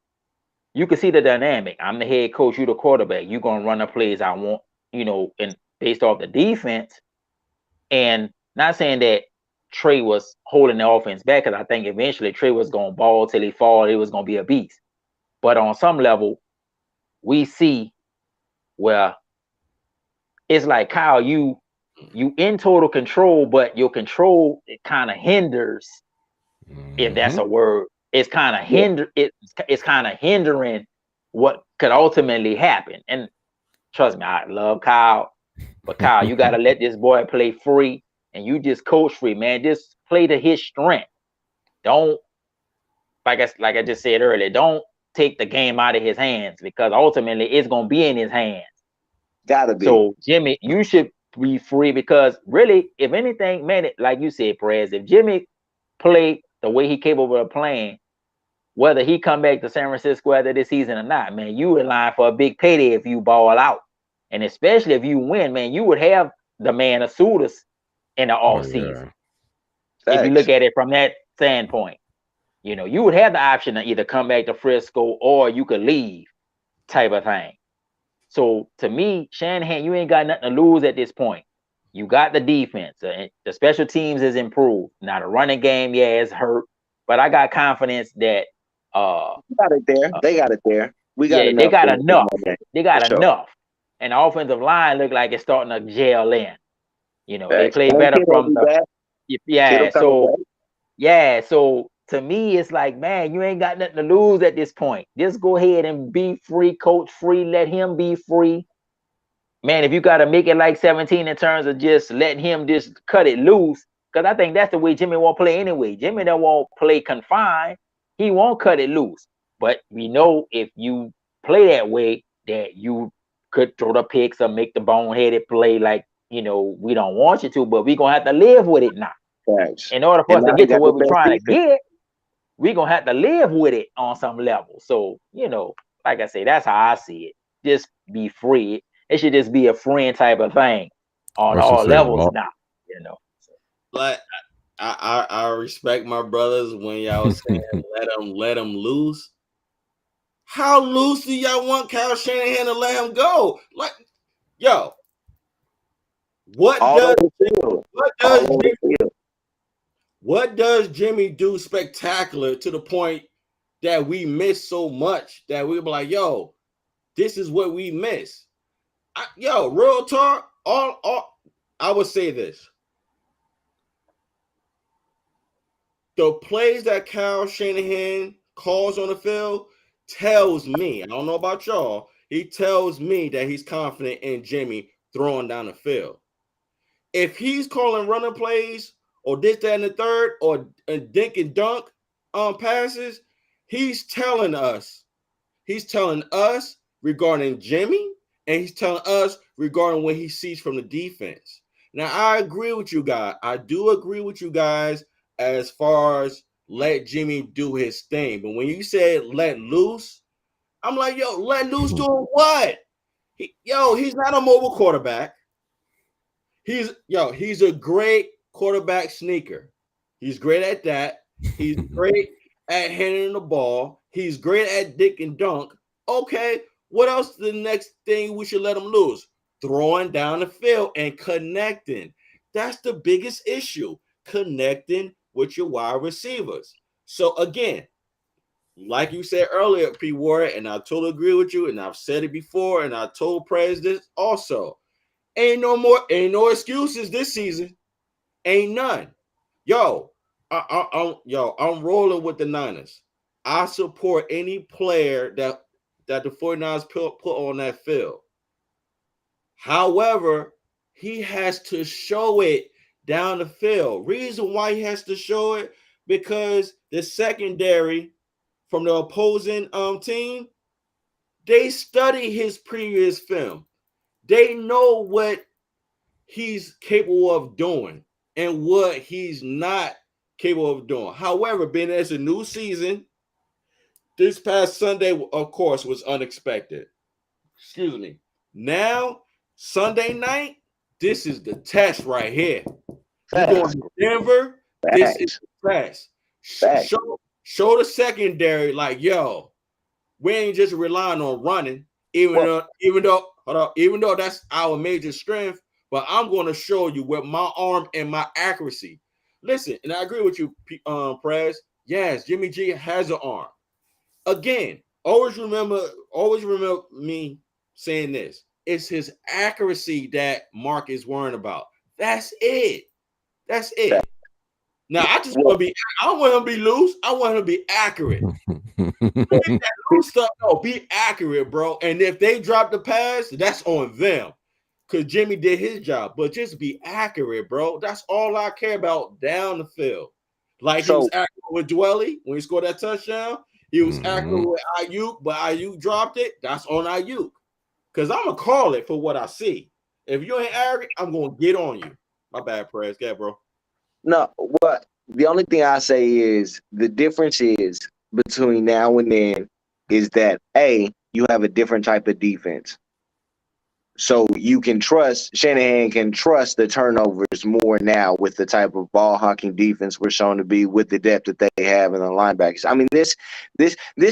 You could see the dynamic. I'm the head coach, you the quarterback. You're gonna run the plays I want, and based off the defense. And not saying that Trey was holding the offense back, because I think eventually Trey was gonna ball till he fall. It was gonna be a beast. But on some level, we see where it's like, Kyle, you in total control, but your control, it kind of hinders, if that's a word. It's kind of it's kind of hindering what could ultimately happen. And trust me, I love Kyle, but Kyle, you gotta let this boy play free, and you just coach free, man. Just play to his strength. Don't, like I just said earlier, don't take the game out of his hands, because ultimately it's gonna be in his hands. Gotta be. So Jimmy, you should be free, because really, if anything, man, like you said, Perez, if Jimmy played the way he capable of playing, whether he come back to San Francisco after this season or not, man, you in line for a big payday if you ball out. And especially if you win, man, you would have the man of suitors in the off season. If you look at it from that standpoint, you would have the option to either come back to Frisco or you could leave, type of thing. So to me, Shanahan, you ain't got nothing to lose at this point. You got the defense. The special teams is improved. Now the running game, yeah, it's hurt, but I got confidence that we got it there. They got it there. We got enough. They got enough. They got sure. enough. And the offensive line look like it's starting to gel in. They play better from the So to me, it's like, man, you ain't got nothing to lose at this point. Just go ahead and be free, coach free, let him be free. Man, if you got to make it like 17 in terms of just letting him just cut it loose, because I think that's the way Jimmy won't play anyway. Jimmy don't want play confined. He won't cut it loose. But we know if you play that way, that you could throw the picks or make the boneheaded play like, we don't want you to, but we're going to have to live with it now. Thanks. In order for us to get to what we're trying to get, we're going to have to live with it on some level. So, like I say, that's how I see it. Just be free. It should just be a friend type of thing on all levels now, Like, I respect my brothers when y'all saying let them loose. How loose do y'all want Kyle Shanahan to let him go? Like, yo, what does Jimmy do spectacular to the point that we miss so much that we'll be like, yo, this is what we miss? Real talk, all I would say this. The plays that Kyle Shanahan calls on the field tells me, I don't know about y'all, he tells me that he's confident in Jimmy throwing down the field. If he's calling running plays or this, that, and the third, or dink and dunk passes, he's telling us regarding Jimmy, and he's telling us regarding what he sees from the defense. Now, I agree with you guys. I do agree with you guys as far as let Jimmy do his thing. But when you said let loose, I'm like, yo, let loose doing what? He's not a mobile quarterback. He's a great quarterback sneaker. He's great at that. He's great at handling the ball. He's great at dick and dunk. Okay, what else? The next thing we should let him loose? Throwing down the field and connecting. That's the biggest issue. Connecting with your wide receivers. So again, like you said earlier, P. Ward, and I totally agree with you, and I've said it before, and I told Prez this also. Ain't no excuses this season. Ain't none. I'm rolling with the Niners. I support any player that the 49ers put on that field. However, he has to show it down the field. Reason why he has to show it, because the secondary from the opposing team, they study his previous film. They know what he's capable of doing and what he's not capable of doing. However, being as a new season, this past Sunday, of course, was unexpected. Excuse me. Now, Sunday night, this is the test right here. You're going to Denver. This is the test. Show the secondary like, yo, we ain't just relying on running, even though that's our major strength. But I'm going to show you with my arm and my accuracy. Listen, and I agree with you, Prez. Yes, Jimmy G has an arm. Again, always remember me saying this. It's his accuracy that Mark is worrying about. That's it. That's it. Now, I don't want him to be loose. I want him to be accurate. That loose stuff, no, be accurate, bro. And if they drop the pass, that's on them. Because Jimmy did his job. But just be accurate, bro. That's all I care about down the field. Like he was accurate with Dwelly when he scored that touchdown. He was accurate with Ayuk, but Ayuk dropped it. That's on Ayuk. Because I'm going to call it for what I see. If you ain't accurate, I'm going to get on you. My bad, Prez. Yeah, bro. No, what the only thing I say is the difference is between now and then is that you have a different type of defense. So you can trust, Shanahan can trust the turnovers more now with the type of ball hawking defense we're shown to be with the depth that they have in the linebackers. I mean, this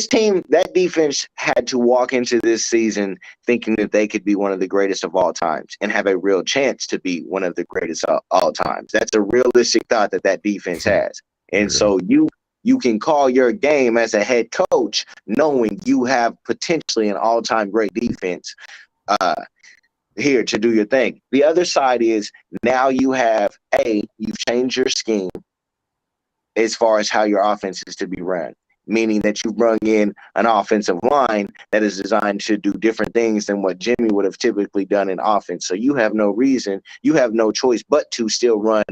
team, that defense had to walk into this season thinking that they could be one of the greatest of all times and have a real chance to be one of the greatest of all times. That's a realistic thought that defense has. And so you can call your game as a head coach knowing you have potentially an all-time great defense here to do your thing. The other side is now you have you've changed your scheme as far as how your offense is to be run, meaning that you bring in an offensive line that is designed to do different things than what Jimmy would have typically done in offense. So you have no choice but to still run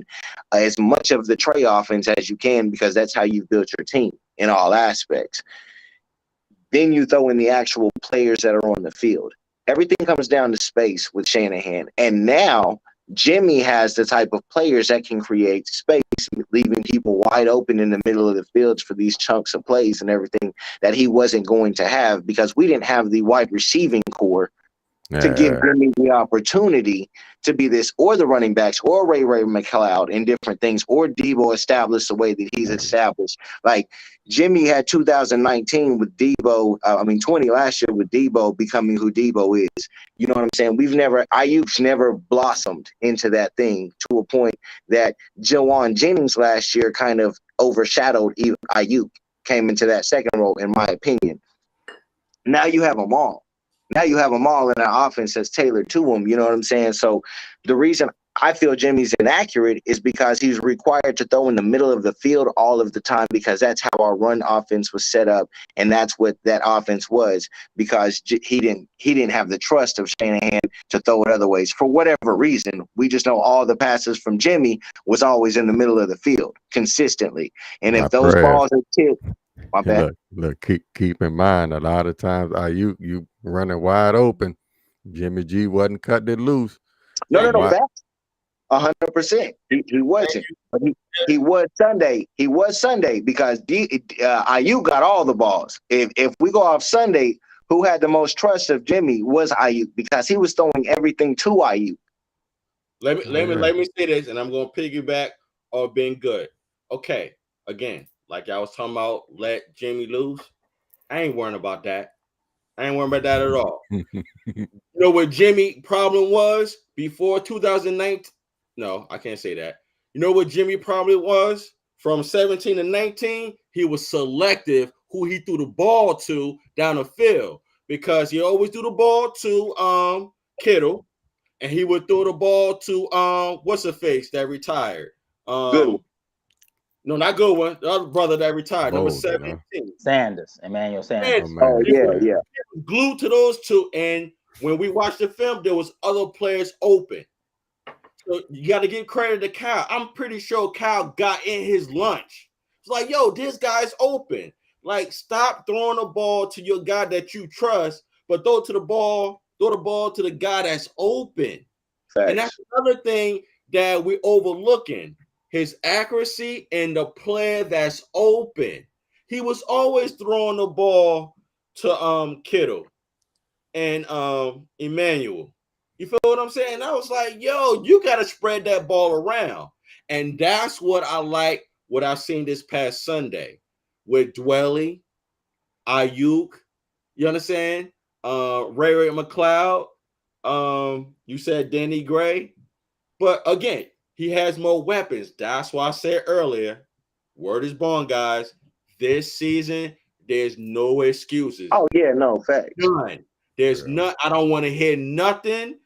as much of the Trey offense as you can, because that's how you've built your team in all aspects. Then you throw in the actual players that are on the field. Everything comes down to space with Shanahan. And now Jimmy has the type of players that can create space, leaving people wide open in the middle of the fields for these chunks of plays and everything that he wasn't going to have, because we didn't have the wide receiving core to give Jimmy the opportunity to be this, or the running backs, or Ray McLeod and different things, or Debo established the way that he's established. Like Jimmy had 2019 with Debo, 20 last year with Debo becoming who Debo is. You know what I'm saying? Ayuk's never blossomed into that thing to a point that Jawan Jennings last year kind of overshadowed Ayuk, came into that second role, in my opinion. Now you have them all. Now you have them all in an offense that's tailored to them. You know what I'm saying? So the reason I feel Jimmy's inaccurate is because he's required to throw in the middle of the field all of the time, because that's how our run offense was set up, and that's what that offense was, because he didn't have the trust of Shanahan to throw it other ways for whatever reason. We just know all the passes from Jimmy was always in the middle of the field consistently, and if those balls are tipped. My bad. Look, keep in mind, a lot of times you running wide open, Jimmy G wasn't cutting it loose. No, 100%. He wasn't. But he was Sunday. He was Sunday because Ayuk got all the balls. If we go off Sunday, who had the most trust of Jimmy was Ayuk, because he was throwing everything to Ayuk. Let me say this, and I'm gonna piggyback on being good. Okay, again, like I was talking about, let Jimmy lose. I ain't worrying about that. I ain't worrying about that at all. You know what Jimmy problem was before 2019? No, I can't say that. You know what Jimmy problem was from 17 to 19? He was selective who he threw the ball to down the field, because he always threw the ball to Kittle, and he would throw the ball to what's the face that retired? Goodwin. No, not Goodwin. The other brother that retired, number 17. Emmanuel Sanders. Oh, yeah. Glued to those two, and when we watched the film, there was other players open. So you got to give credit to Kyle. I'm pretty sure Kyle got in his lunch. It's like, yo, this guy's open. Like, stop throwing the ball to your guy that you trust, but throw the ball to the guy that's open. Facts. And that's another thing that we're overlooking. His accuracy and the player that's open. He was always throwing the ball to Kittle and Emmanuel. You feel what I'm saying? I was like, yo, you got to spread that ball around. And that's what I like, what I've seen this past Sunday with Dwelly, Ayuk, you understand? Ray McLeod. You said Danny Gray. But again, he has more weapons. That's why I said earlier, word is born, guys. This season, there's no excuses. Oh, yeah, no, facts. None. There's none. I don't want to hear nothing.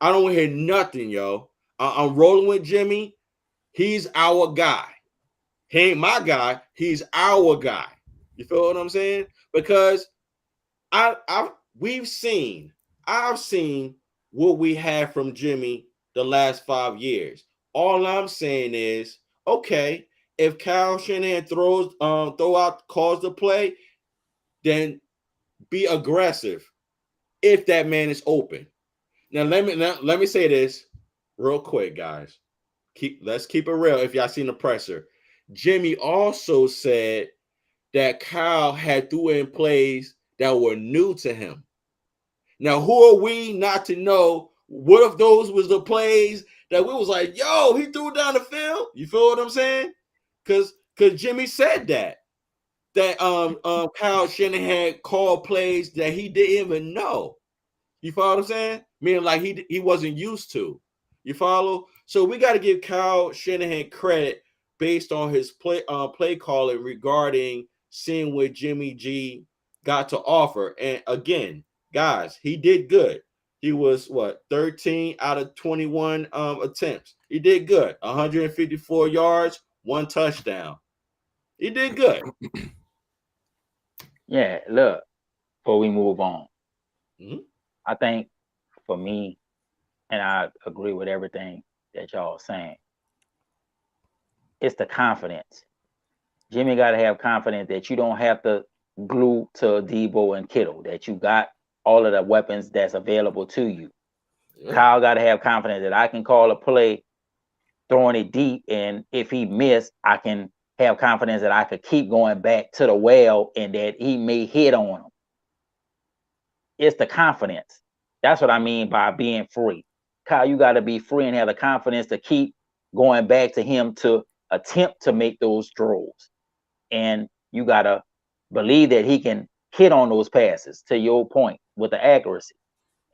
I don't want to hear nothing, yo. I'm rolling with Jimmy. He's our guy. He ain't my guy. He's our guy. You feel what I'm saying? Because I've seen what we have from Jimmy the last 5 years. All I'm saying is, okay, if Kyle Shanahan calls the play, then be aggressive if that man is open. Now let me say this real quick, guys. Let's keep it real. If y'all seen the presser, Jimmy also said that Kyle had threw in plays that were new to him. Now, who are we not to know? What if those was the plays that we was like, yo, he threw down the field? You feel what I'm saying? Because Jimmy said that Kyle Shanahan called plays that he didn't even know. You follow what I'm saying? Meaning like he wasn't used to. You follow? So we got to give Kyle Shanahan credit based on his play calling regarding seeing what Jimmy G got to offer. And again, guys, he did good. He was 13 out of 21 attempts. He did good. 154 yards, 1 touchdown. He did good. Yeah, look, before we move on, Mm-hmm. I think for me, and I agree with everything that y'all are saying, it's the confidence. Jimmy got to have confidence that you don't have to glue to Debo and Kittle, that you got all of the weapons that's available to you. Yeah. Kyle got to have confidence that I can call a play throwing it deep, and if he missed, I can have confidence that I could keep going back to the well and that he may hit on him. It's the confidence. That's what I mean by being free. Kyle, you got to be free and have the confidence to keep going back to him to attempt to make those throws. And you got to believe that he can hit on those passes, to your point, with the accuracy.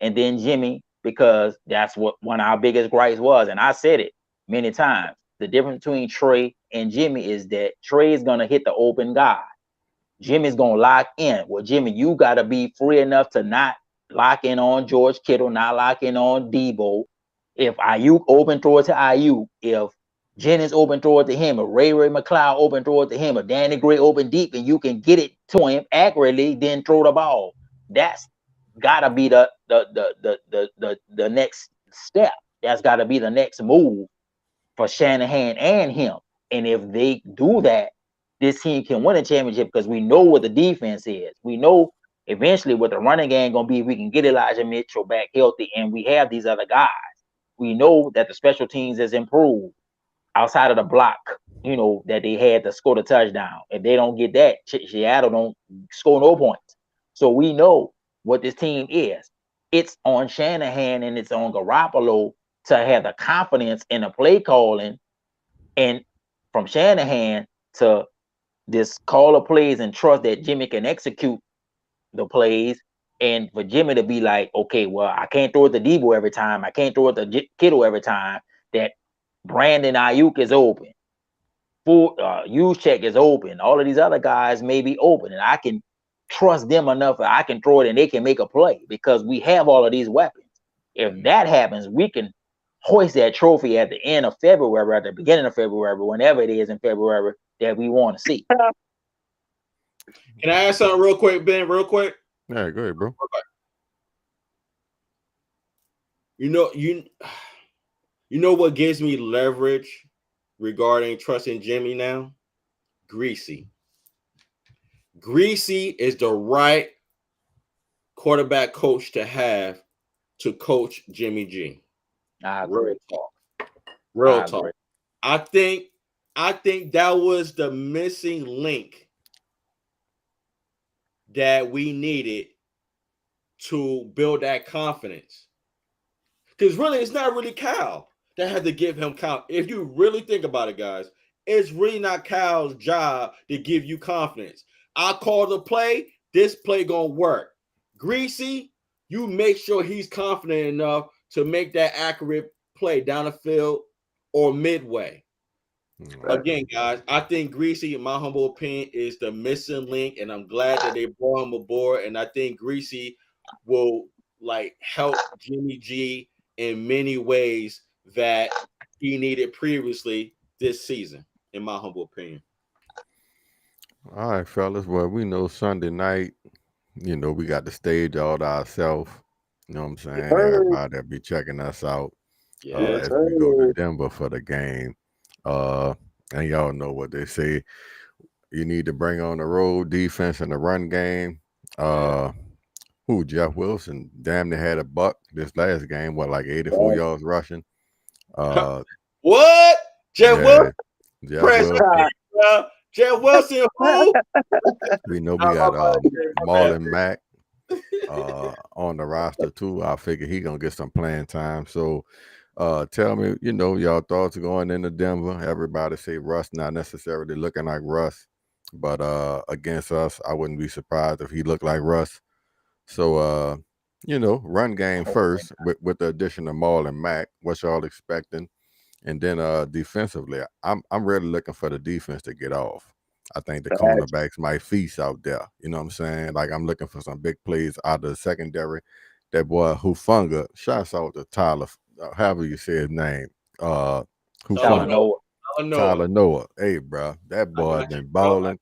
And then Jimmy, because that's what one of our biggest gripes was, and I said it many times, the difference between Trey and Jimmy is that Trey is going to hit the open guy. Jimmy's going to lock in. Well, Jimmy, you got to be free enough to not lock in on George Kittle, not lock in on Debo. If Ayuk open throw it to Ayuk, if Jennings open throw it to him, or Ray McLeod open throw it to him, or Danny Gray open deep, and you can get it to him accurately, then throw the ball. That's gotta be the next step. That's gotta be the next move for Shanahan and him. And if they do that, this team can win a championship because we know what the defense is. We know eventually what the running game gonna be if we can get Elijah Mitchell back healthy, and we have these other guys. We know that the special teams has improved outside of the block, that they had to score the touchdown. If they don't get that, Seattle don't score no points. So we know what this team is. It's on Shanahan and it's on Garoppolo to have the confidence in the play calling, and from Shanahan to just call the plays and trust that Jimmy can execute the plays, and for Jimmy to be like, okay, well, I can't throw it to Debo every time. I can't throw it to Kittle every time. That Brandon Ayuk is open. Juszczyk is open. All of these other guys may be open, and I can trust them enough that I can throw it and they can make a play because we have all of these weapons. If that happens, we can hoist that trophy at the end of February, at the beginning of February, whenever it is in February that we want to see. Can I ask something real quick, Ben? Real quick? All right, go ahead, bro. You know what gives me leverage regarding trusting Jimmy now? Greasy. Greasy is the right quarterback coach to have to coach Jimmy G. I agree. Real talk. Real I talk. agree. I think that was the missing link that we needed to build that confidence. Because really, it's not really Cal that had to give him confidence. If you really think about it, guys, it's really not Cal's job to give you confidence. I call the play, this play gonna work. Greasy, you make sure he's confident enough to make that accurate play down the field or midway. Again, guys, I think Greasy, in my humble opinion, is the missing link, and I'm glad that they brought him aboard. And I think Greasy will like help Jimmy G in many ways that he needed previously this season, in my humble opinion. All right, fellas. Well, we know Sunday night, we got the stage all to ourselves. You know what I'm saying? Everybody will be checking us out Yeah. as we go to Denver for the game. And y'all know what they say. You need to bring on the road defense and the run game. Jeff Wilson damn near had a buck this last game, like 84 yards rushing. What? Jeff Wilson? Jeff Press Wilson. Jeff Wilson, who? We know we got Marlon Mack on the roster too. I figure he gonna get some playing time. So tell me, y'all thoughts going into Denver. Everybody say Russ not necessarily looking like Russ, but against us, I wouldn't be surprised if he looked like Russ. So run game first with the addition of Marlon Mack. What y'all expecting? And then defensively, I'm really looking for the defense to get off. I think the cornerbacks might feast out there. You know what I'm saying? Like, I'm looking for some big plays out of the secondary. That boy Hufanga, shouts out to Tyler, however you say his name. Tyler Noah. Tyler Noah. Hey, bro, that boy been balling.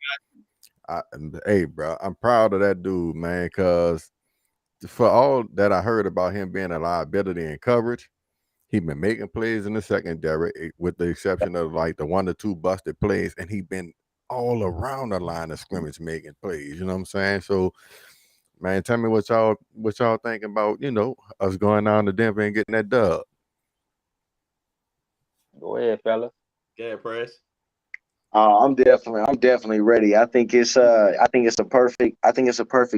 Hey, bro, I'm proud of that dude, man, because for all that I heard about him being a liability in coverage, he been making plays in the secondary, with the exception of like the 1 or 2 busted plays, and he been all around the line of scrimmage making plays. You know what I'm saying? So, man, tell me what y'all thinking about, us going down to Denver and getting that dub. Go ahead, fellas. Go ahead, Press. I'm definitely ready. I think it's a perfect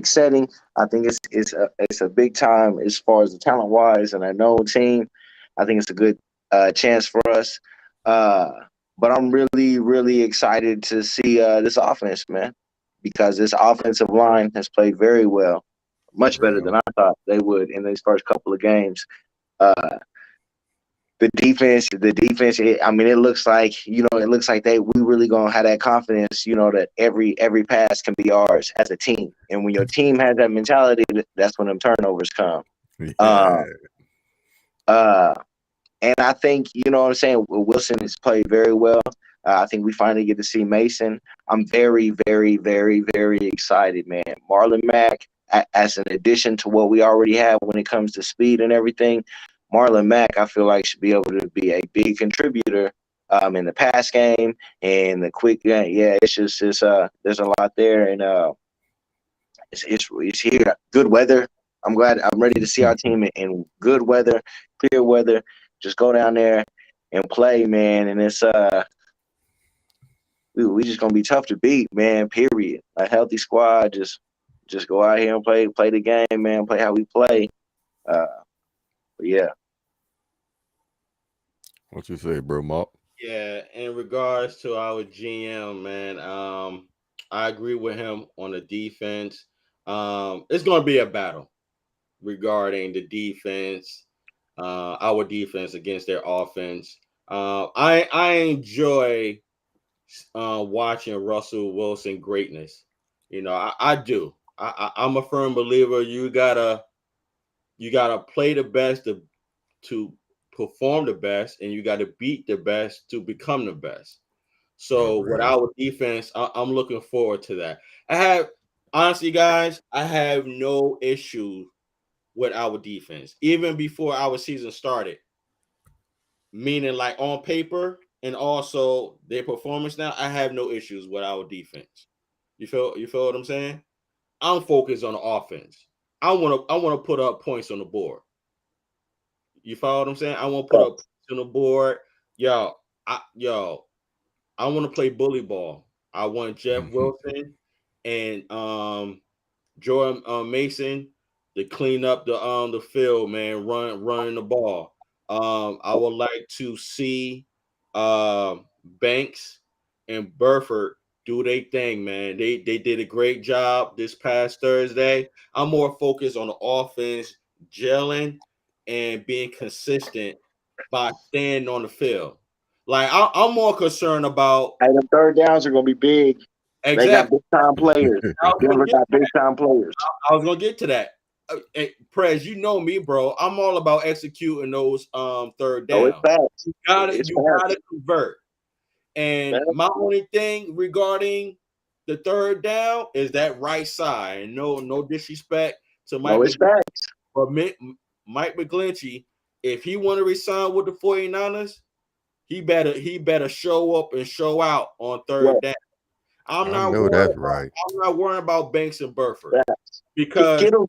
setting. I think it's a big time as far as the talent wise, and I know team. I think it's a good chance for us. But I'm really, really excited to see this offense, man, because this offensive line has played very well, much better than I thought they would in these first couple of games. The defense. It looks like we really gonna have that confidence, that every pass can be ours as a team. And when your team has that mentality, that's when them turnovers come. Yeah. And I think, Wilson has played very well. I think we finally get to see Mason. I'm very, very, very, very excited, man. Marlon Mack, as an addition to what we already have when it comes to speed and everything, Marlon Mack, I feel like, should be able to be a big contributor in the pass game and the quick game. Yeah, there's a lot there, and it's here. Good weather. I'm ready to see our team in good weather, clear weather. Just go down there and play, man. And it's we just gonna be tough to beat, man. Period. A healthy squad, just go out here and play the game, man. Play how we play. But yeah. What you say, bro, Mark? Yeah, in regards to our GM, man, I agree with him on the defense. It's going to be a battle regarding the defense, our defense against their offense. I enjoy watching Russell Wilson greatness. I do. I'm a firm believer. You gotta play the best to perform the best, and you got to beat the best to become the best. So with our defense, I'm looking forward to that. Honestly, guys, I have no issue with our defense. Even before our season started, meaning like on paper and also their performance now, I have no issues with our defense. You feel what I'm saying? I'm focused on the offense. I want to put up points on the board. You follow what I'm saying? I want to put up points on the board. I want to play bully ball. I want Jeff Wilson and Jordan Mason to clean up the field, man, running the ball. I would like to see Banks and Burford do their thing, man. They did a great job this past Thursday. I'm more focused on the offense, gelling and being consistent by staying on the field. Like I'm more concerned about. Hey, the third downs are gonna be big. They got Exactly. big time players. Denver got big time players. I was gonna get to that. Prez, you know me, bro. I'm all about executing those third Oh, downs. it's fast. You gotta convert. And my only thing regarding the third down is that right side. And no disrespect to Mike. No, it's fast. But Mike McGlinchey, if he want to resign with the 49ers, he better show up and show out on third down. I'm not worrying about Banks and Burford because Kittle's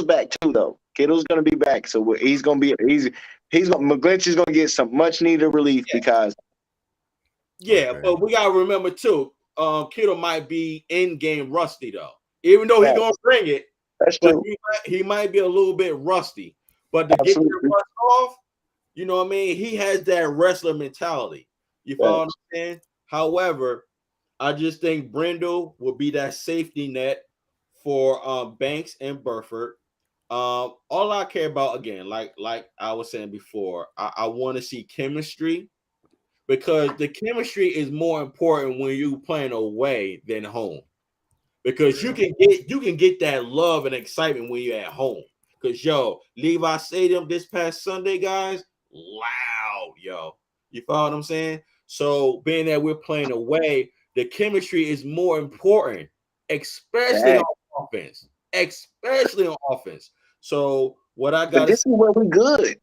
back too, though. Kittle's gonna be back, so McGlinchey's gonna get some much needed relief because. But we gotta remember too, Kittle might be in game rusty though. Even though he's gonna bring it, that's true. He might be a little bit rusty. But to get the rust off, you know what I mean? He has that wrestler mentality. You follow what I'm saying? However, I just think Brindle will be that safety net for Banks and Burford. All I care about, again, like I was saying before, I want to see chemistry because the chemistry is more important when you're playing away than home. Because you can get that love and excitement when you're at home. Because Levi Stadium this past Sunday, guys, loud, You follow what I'm saying? So being that we're playing away, the chemistry is more important, especially on offense. Especially on offense. So what I got this is where we good.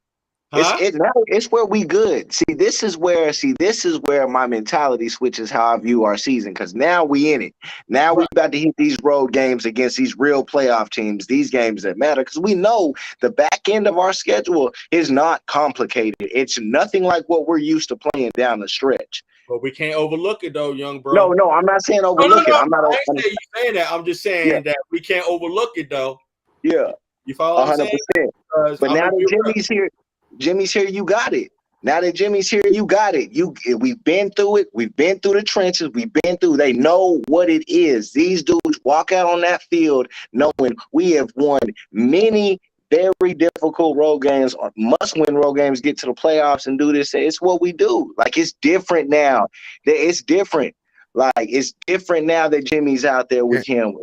It's where we good. This is where my mentality switches how I view our season. Because now we in it. Now we about to hit these road games against these real playoff teams. These games that matter because we know the back end of our schedule is not complicated. It's nothing like what we're used to playing down the stretch. But we can't overlook it though, young bro. No, I'm not saying overlook it. I'm not saying that. I'm just saying that we can't overlook it though. Yeah, you follow 100%. But now that Jimmy's here, you got it. Now that Jimmy's here, you got it. We've been through it. We've been through the trenches. They know what it is. These dudes walk out on that field knowing we have won many very difficult road games or must-win road games, get to the playoffs and do this. It's what we do. Like, it's different now. It's different. Like, it's different now that Jimmy's out there with him.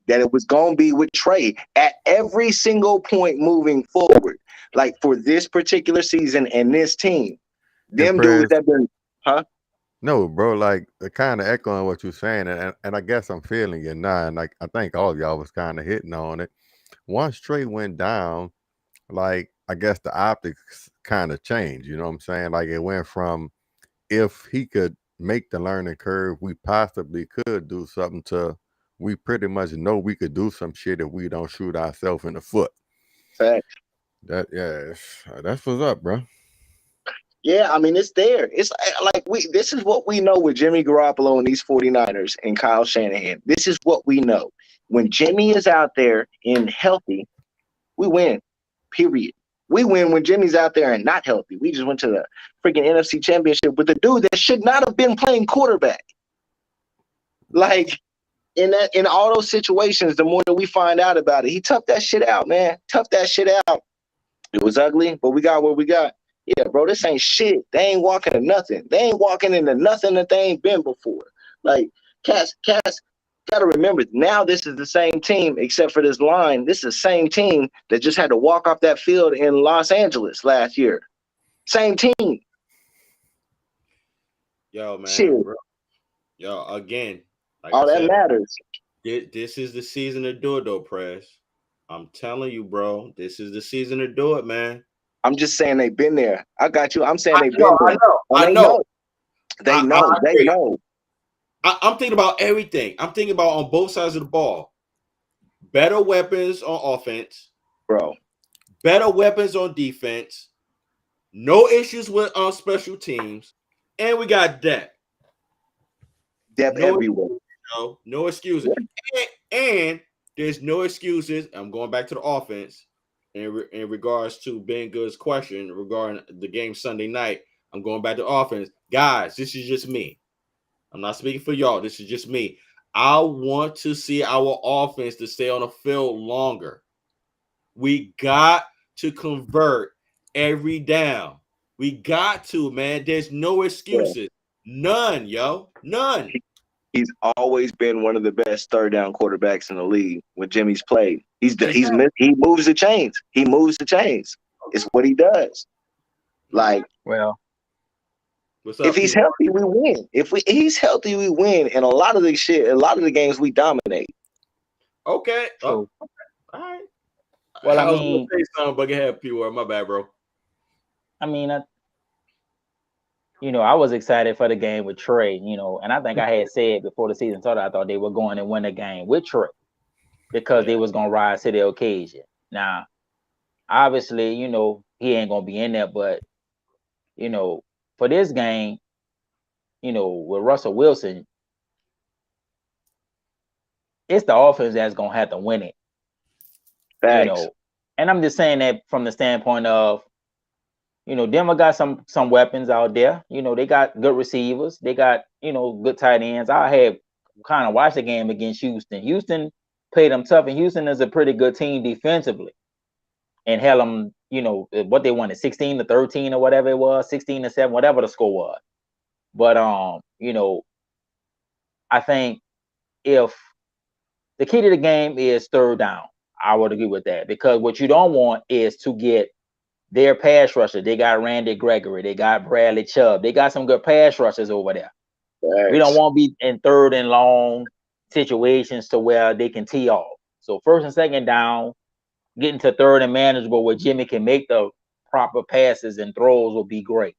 That it was going to be with Trey at every single point moving forward. Like, for this particular season and this team, them dudes have been, No, bro, like, kind of echoing what you're saying, and I guess I'm feeling it now, and like I think all of y'all was kind of hitting on it. Once Trey went down, like, I guess the optics kind of changed, you know what I'm saying? Like, it went from if he could make the learning curve, we possibly could do something to we pretty much know we could do some shit if we don't shoot ourselves in the foot. Facts. That's what's up, bro. Yeah, I mean, it's there. It's like this is what we know with Jimmy Garoppolo and these 49ers and Kyle Shanahan. This is what we know. When Jimmy is out there and healthy, we win. Period. We win when Jimmy's out there and not healthy. We just went to the freaking NFC Championship with a dude that should not have been playing quarterback. Like, in all those situations, the more that we find out about it, he toughed that shit out, man. Toughed that shit out. It was ugly, but we got what we got. Yeah, bro, this ain't shit. They ain't walking to nothing. They ain't walking into nothing that they ain't been before. Like, Cass, got to remember, now this is the same team, except for this line. This is the same team that just had to walk off that field in Los Angeles last year. Same team. Yo, man. Shit. Bro. Yo, again. Like all that matters. This is the season to do it, though, Press. I'm telling you, bro. This is the season to do it, man. I'm just saying they've been there. I got you. I'm saying I they've been there. I know. They know. I They agree. know. I'm thinking about everything. I'm thinking about on both sides of the ball. Better weapons on offense, Bro. better weapons on defense, no issues with special teams, and we got depth. Depth No, everywhere. no excuses. And there's no excuses. I'm going back to the offense in regards to Ben Good's question regarding the game Sunday night. I'm going back to offense. Guys, this is just me. I'm not speaking for y'all. This is just me. I want to see our offense to stay on the field longer. We got to convert every down. We got to, man. There's no excuses. None, yo. None. He's always been one of the best third down quarterbacks in the league when Jimmy's played. He moves the chains. He moves the chains. It's what he does. Like, well, what's up, if he's healthy, we win. If he's healthy, we win. And a lot of the games we dominate. Okay. so, all right. well, I was I mean, gonna say something, but go ahead, P-Word. My bad, bro. I mean, I was excited for the game with Trey, and I think I had said before the season started, I thought they were going to win the game with Trey because they was going to rise to the occasion. Now, obviously, he ain't going to be in there, but, for this game, with Russell Wilson, it's the offense that's going to have to win it. Facts. And I'm just saying that from the standpoint of, Denver got some weapons out there. They got good receivers. They got, good tight ends. I had kind of watched the game against Houston. Houston played them tough, and Houston is a pretty good team defensively. And held them, what they wanted, 16-13 or whatever it was, 16-7, whatever the score was. But I think if the key to the game is third down, I would agree with that, because what you don't want is to get their pass rusher. They got Randy Gregory. They got Bradley Chubb. They got some good pass rushers over there. Facts. We don't want to be in third and long situations to where they can tee off. So first and second down, getting to third and manageable where Jimmy can make the proper passes and throws will be great.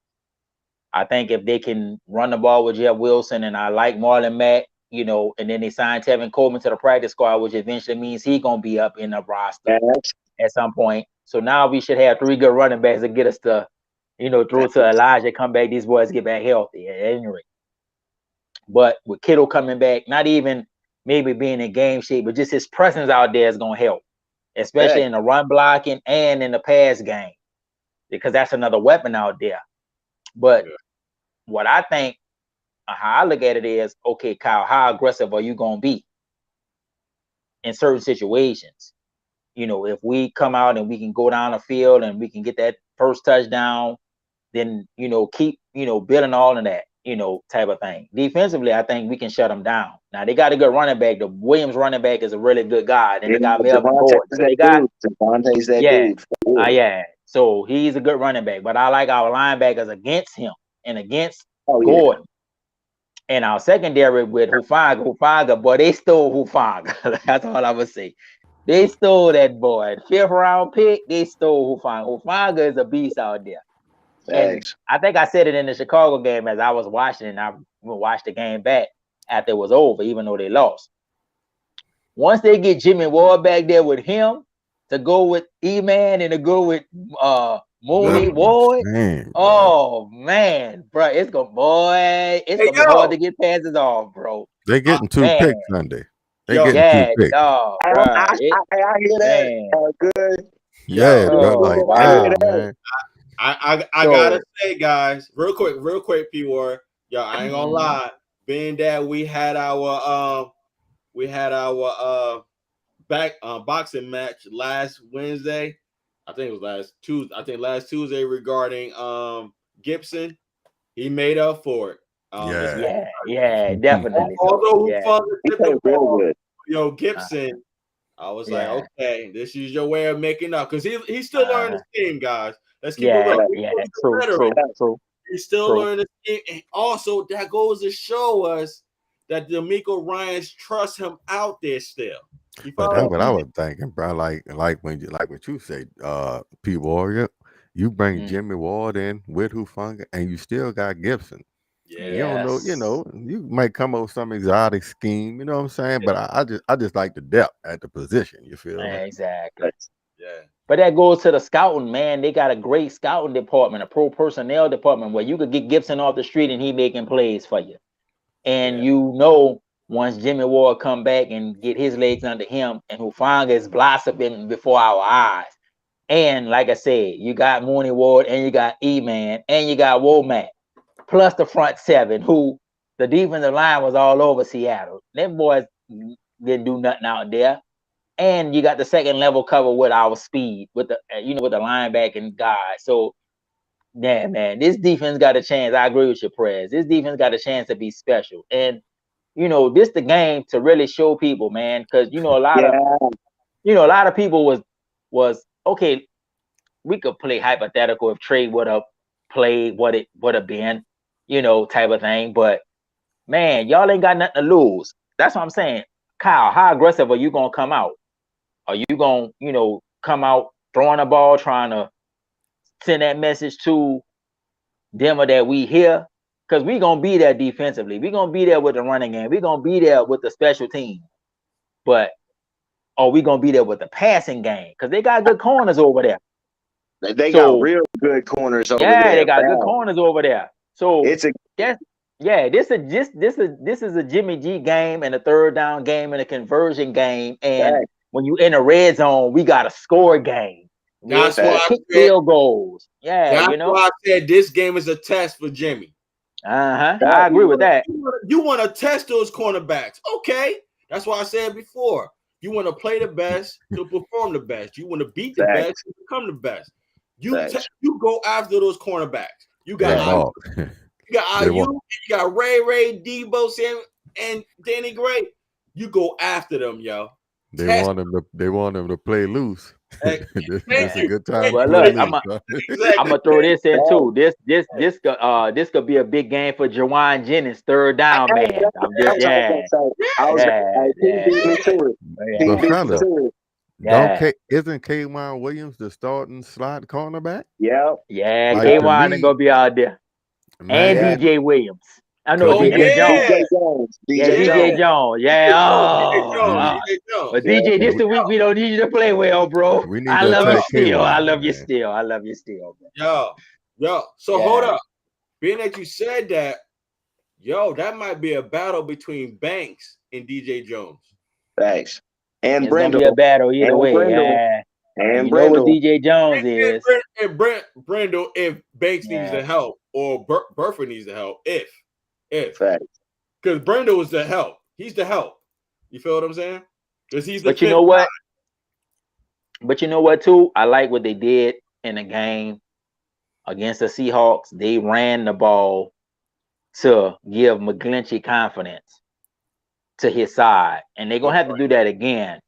I think if they can run the ball with Jeff Wilson, and I like Marlon Mack, and then they signed Tevin Coleman to the practice squad, which eventually means he's going to be up in the roster at some point. So now we should have 3 good running backs to get us to, throw to Elijah, come back, these boys get back healthy at any rate. But with Kittle coming back, not even maybe being in game shape, but just his presence out there is going to help, especially in the run blocking and in the pass game, because that's another weapon out there. But what I think, how I look at it is, okay, Kyle, how aggressive are you going to be in certain situations? If we come out and we can go down the field and we can get that first touchdown, then, keep, building all of that, type of thing. Defensively, I think we can shut them down. Now, they got a good running back. The Williams running back is a really good guy. And they got Melvin Gordon. So they got Devontae's that dude. Yeah. So he's a good running back. But I like our linebackers against him and against Gordon. And our secondary with Hufanga, boy, they stole Hufanga. That's all I would say. They stole that boy. 5th round pick, they stole Hufanga. Hufanga is a beast out there. Thanks. And I think I said it in the Chicago game as I was watching, and I watched the game back after it was over, even though they lost. Once they get Jimmy Ward back there with him to go with E-Man and to go with Mooney Ward, man, bro, it's gonna be hard to get passes off, bro. They're getting 2 picks Sunday. They getting 2 picks. I hear that. Good. Yeah, man. I gotta say, guys, real quick, P-Word. Yo, I ain't gonna lie. Being that we had our boxing match last Wednesday. I think it was last Tuesday regarding Gibson. He made up for it. Definitely. Although Gibson, I was like, okay, this is your way of making up, because he's still learning the game, guys. Let's keep it real. True. He's still learning the game, and also that goes to show us that DeMeco Ryans trust him out there still. But that's what I was thinking, bro. Like what you say, P Warrior. You bring Jimmy Ward in with Hufanga, and you still got Gibson. Yeah. You don't know, you might come up with some exotic scheme, you know what I'm saying? But I just like the depth at the position. You feel me? Exactly. Yeah. But that goes to the scouting, man. They got a great scouting department, a pro personnel department where you could get Gibson off the street and he making plays for you. And you know, once Jimmy Ward come back and get his legs under him, and Hufanga is blossoming before our eyes. And like I said, you got Mooney Ward, and you got E-Man, and you got Womack, plus the front seven, who the defensive line was all over Seattle. Them boys didn't do nothing out there. And you got the second level cover with our speed, with the with the linebacking guy. So, yeah, man, this defense got a chance. I agree with you, Prez. This defense got a chance to be special. And this the game to really show people, man, because a lot of people was okay. We could play hypothetical if Trey would have played what it would have been, type of thing. But man, y'all ain't got nothing to lose. That's what I'm saying. Kyle, how aggressive are you gonna come out? Are you gonna, come out throwing a ball, trying to send that message to them that we here? Because we gonna be there defensively. We gonna be there with the running game. We gonna be there with the special team. But are we gonna be there with the passing game? Because they got good corners over there. They got real good corners over there. Yeah, they got good corners over there. So this is a Jimmy G game and a third down game and a conversion game. And when you in a red zone, we got a score game. That's why I said field goals. Yeah, that's why I said this game is a test for Jimmy. I agree with that. You want to test those cornerbacks. Okay. That's why I said before. You want to play the best to perform the best. You want to beat the best to become the best. You go after those cornerbacks. You got IU, you got Ray, Debo, Sam, and Danny Gray. You go after them, yo. They want them to play loose. It's a good time. Well, look, I'm gonna throw this in too. This could be a big game for Jawan Jennings, third down man. Isn't K'Wan Williams the starting slot cornerback? Yeah, K'Wan is gonna be out there, and DJ Williams. I know DJ Jones. DJ Jones. But DJ, this the week we don't need you to play well, bro. I love you still. I love you still. Yo. So hold up. Being that you said that, that might be a battle between Banks and DJ Jones. Thanks. And Brendel. Be a battle either way. Yeah. And Brendel. Know what DJ Jones is. And Brendel, if Banks needs the help or Burford needs the help, if. Because Brendel was the help. He's the help. You feel what I'm saying? Because he's the. But you know what? But you know what too? I like what they did in the game against the Seahawks. They ran the ball to give McGlinchey confidence to his side, and they're gonna have to do that again.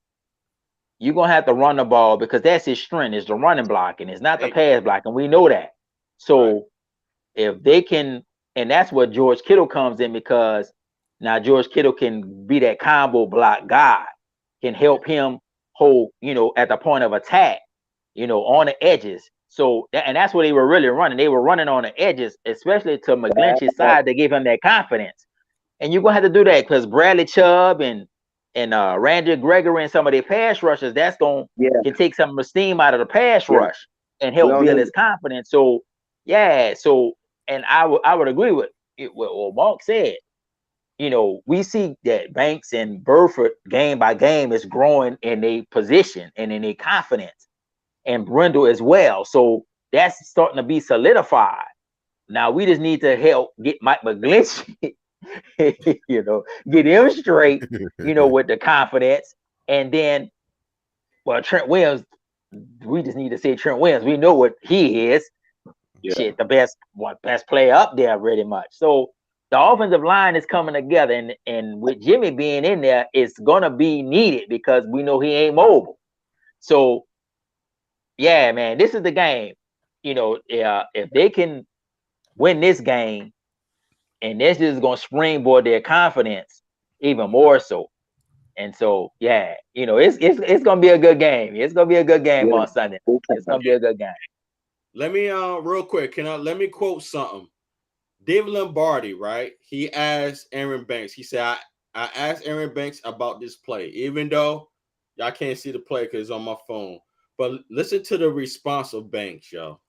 You're gonna have to run the ball because that's his strength, is the running blocking. It's not the pass blocking. We know that. So if they can. And that's where George Kittle comes in, because now George Kittle can be that combo block guy, can help him hold, at the point of attack, on the edges. So, and that's what they were really running. They were running on the edges, especially to McGlinchey's side, to give him that confidence. And you're going to have to do that because Bradley Chubb and Randy Gregory and some of their pass rushers, that's going to take some of the steam out of the pass rush and help build his confidence. So, and I would agree with what Mark said. We see that Banks and Burford game by game is growing in their position and in their confidence, and Brendel as well. So that's starting to be solidified. Now we just need to help get Mike McGlinchey, get him straight, with the confidence. And then, Trent Williams, we just need to say Trent Williams. We know what he is. Shit, the best player up there, pretty much. So the offensive line is coming together, and with Jimmy being in there, it's gonna be needed because we know he ain't mobile. So, yeah, man, this is the game. If they can win this game, and this is gonna springboard their confidence even more so. And so, it's gonna be a good game. It's gonna be a good game on Sunday. It's gonna be a good game. Let me real quick. Let me quote something. David Lombardi, right? He asked Aaron Banks. He said, I asked Aaron Banks about this play, even though y'all can't see the play because it's on my phone. But listen to the response of Banks, yo.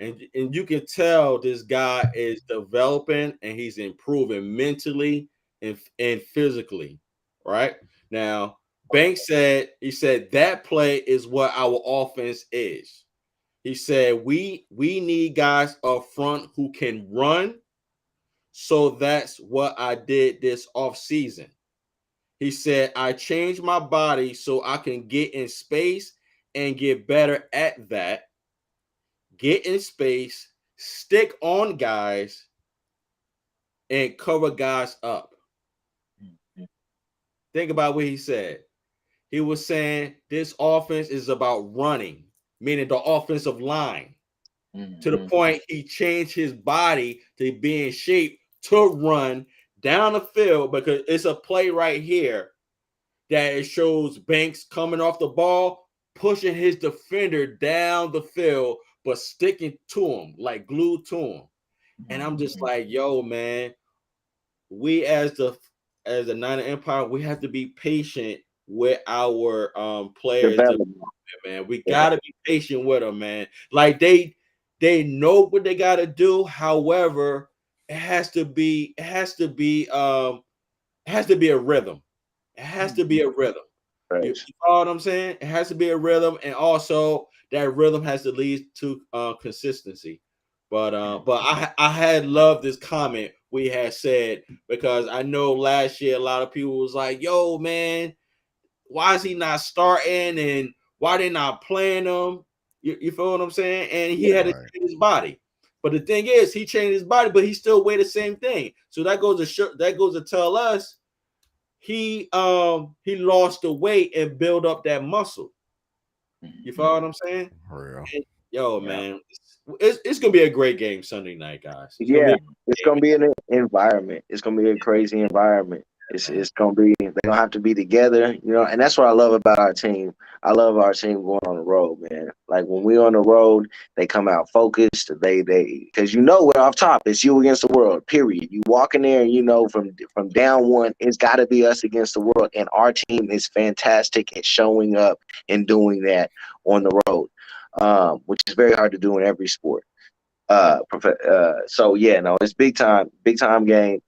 And you can tell this guy is developing and he's improving mentally and physically, right? Now, Banks said, he said that play is what our offense is. He said, we need guys up front who can run. So that's what I did this off season. He said, I changed my body so I can get in space and get better at that. Get in space, stick on guys, and cover guys up. Think about what he said. He was saying this offense is about running, meaning the offensive line. To the point he changed his body to be in shape to run down the field, because it's a play right here that it shows Banks coming off the ball, pushing his defender down the field, but sticking to him, like glued to him. And I'm just like, yo, man, we as the Niner Empire, we have to be patient with our players, man. We gotta be patient with them, man. Like they know what they gotta do. However, it has to be a rhythm. It has to be a rhythm. Right. You know what I'm saying? It has to be a rhythm, and also that rhythm has to lead to consistency. But I had loved this comment we had said, because I know last year a lot of people was like, "Yo, man, why is he not starting, and why they not playing him?" You feel what I'm saying? And he had to change his body. But the thing is, he changed his body, but he still weighed the same thing. So that goes to tell us he lost the weight and build up that muscle. You follow what I'm saying? For real. Yo, man, it's gonna be a great game Sunday night, guys. It's gonna be an environment. It's gonna be a crazy environment. It's gonna be, they're gonna have to be together, you know, and that's what I love about our team. I love our team going on the road, man. Like when we're on the road, they come out focused. They because you know we're off top. It's you against the world. Period. You walk in there and you know from down one, it's got to be us against the world. And our team is fantastic at showing up and doing that on the road, which is very hard to do in every sport. So yeah, no, it's big time game.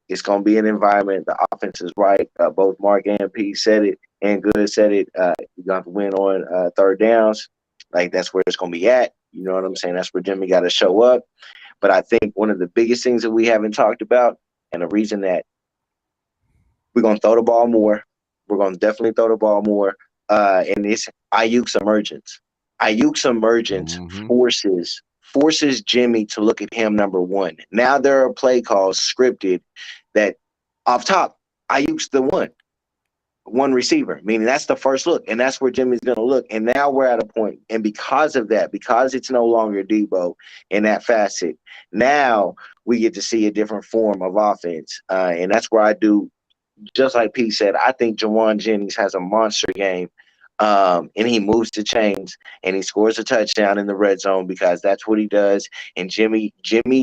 It's gonna be an environment. The offense is right. Both Mark and P said it, and Good said it. You got to win on third downs. Like that's where it's gonna be at. You know what I'm saying? That's where Jimmy got to show up. But I think one of the biggest things that we haven't talked about, and the reason that we're gonna throw the ball more, we're gonna definitely throw the ball more. And it's Ayuk's emergence. Ayuk's emergence forces Jimmy to look at him number one. Now there are play calls scripted that off top, Ayuk's the one receiver, meaning that's the first look, and that's where Jimmy's going to look. And now we're at a point, and because of that, because it's no longer Debo in that facet, now we get to see a different form of offense. And that's where I do, just like Pete said, I think Jauan Jennings has a monster game. And he moves the chains and he scores a touchdown in the red zone because that's what he does. And Jimmy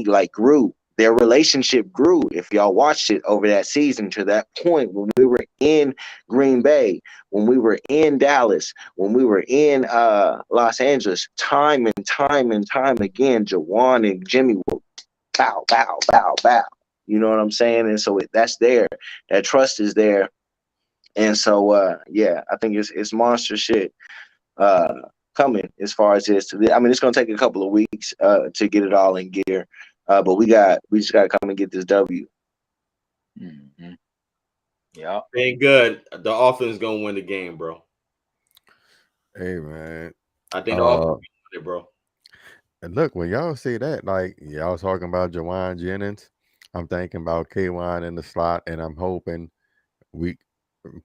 like grew. Their relationship grew, if y'all watched it over that season, to that point when we were in Green Bay, when we were in Dallas, when we were in Los Angeles, time and time again, Jauan and Jimmy will bow, bow, bow, bow. You know what I'm saying? And so that's there. That trust is there. And so, yeah, I think it's monster shit coming as far as this. I mean, it's going to take a couple of weeks to get it all in gear. But we just got to come and get this W. Mm-hmm. Yeah. Ain't good. The offense is going to win the game, bro. Hey, man. I think the offense will win it, bro. And look, when y'all say that, like y'all talking about Jauan Jennings, I'm thinking about K-Wan in the slot, and I'm hoping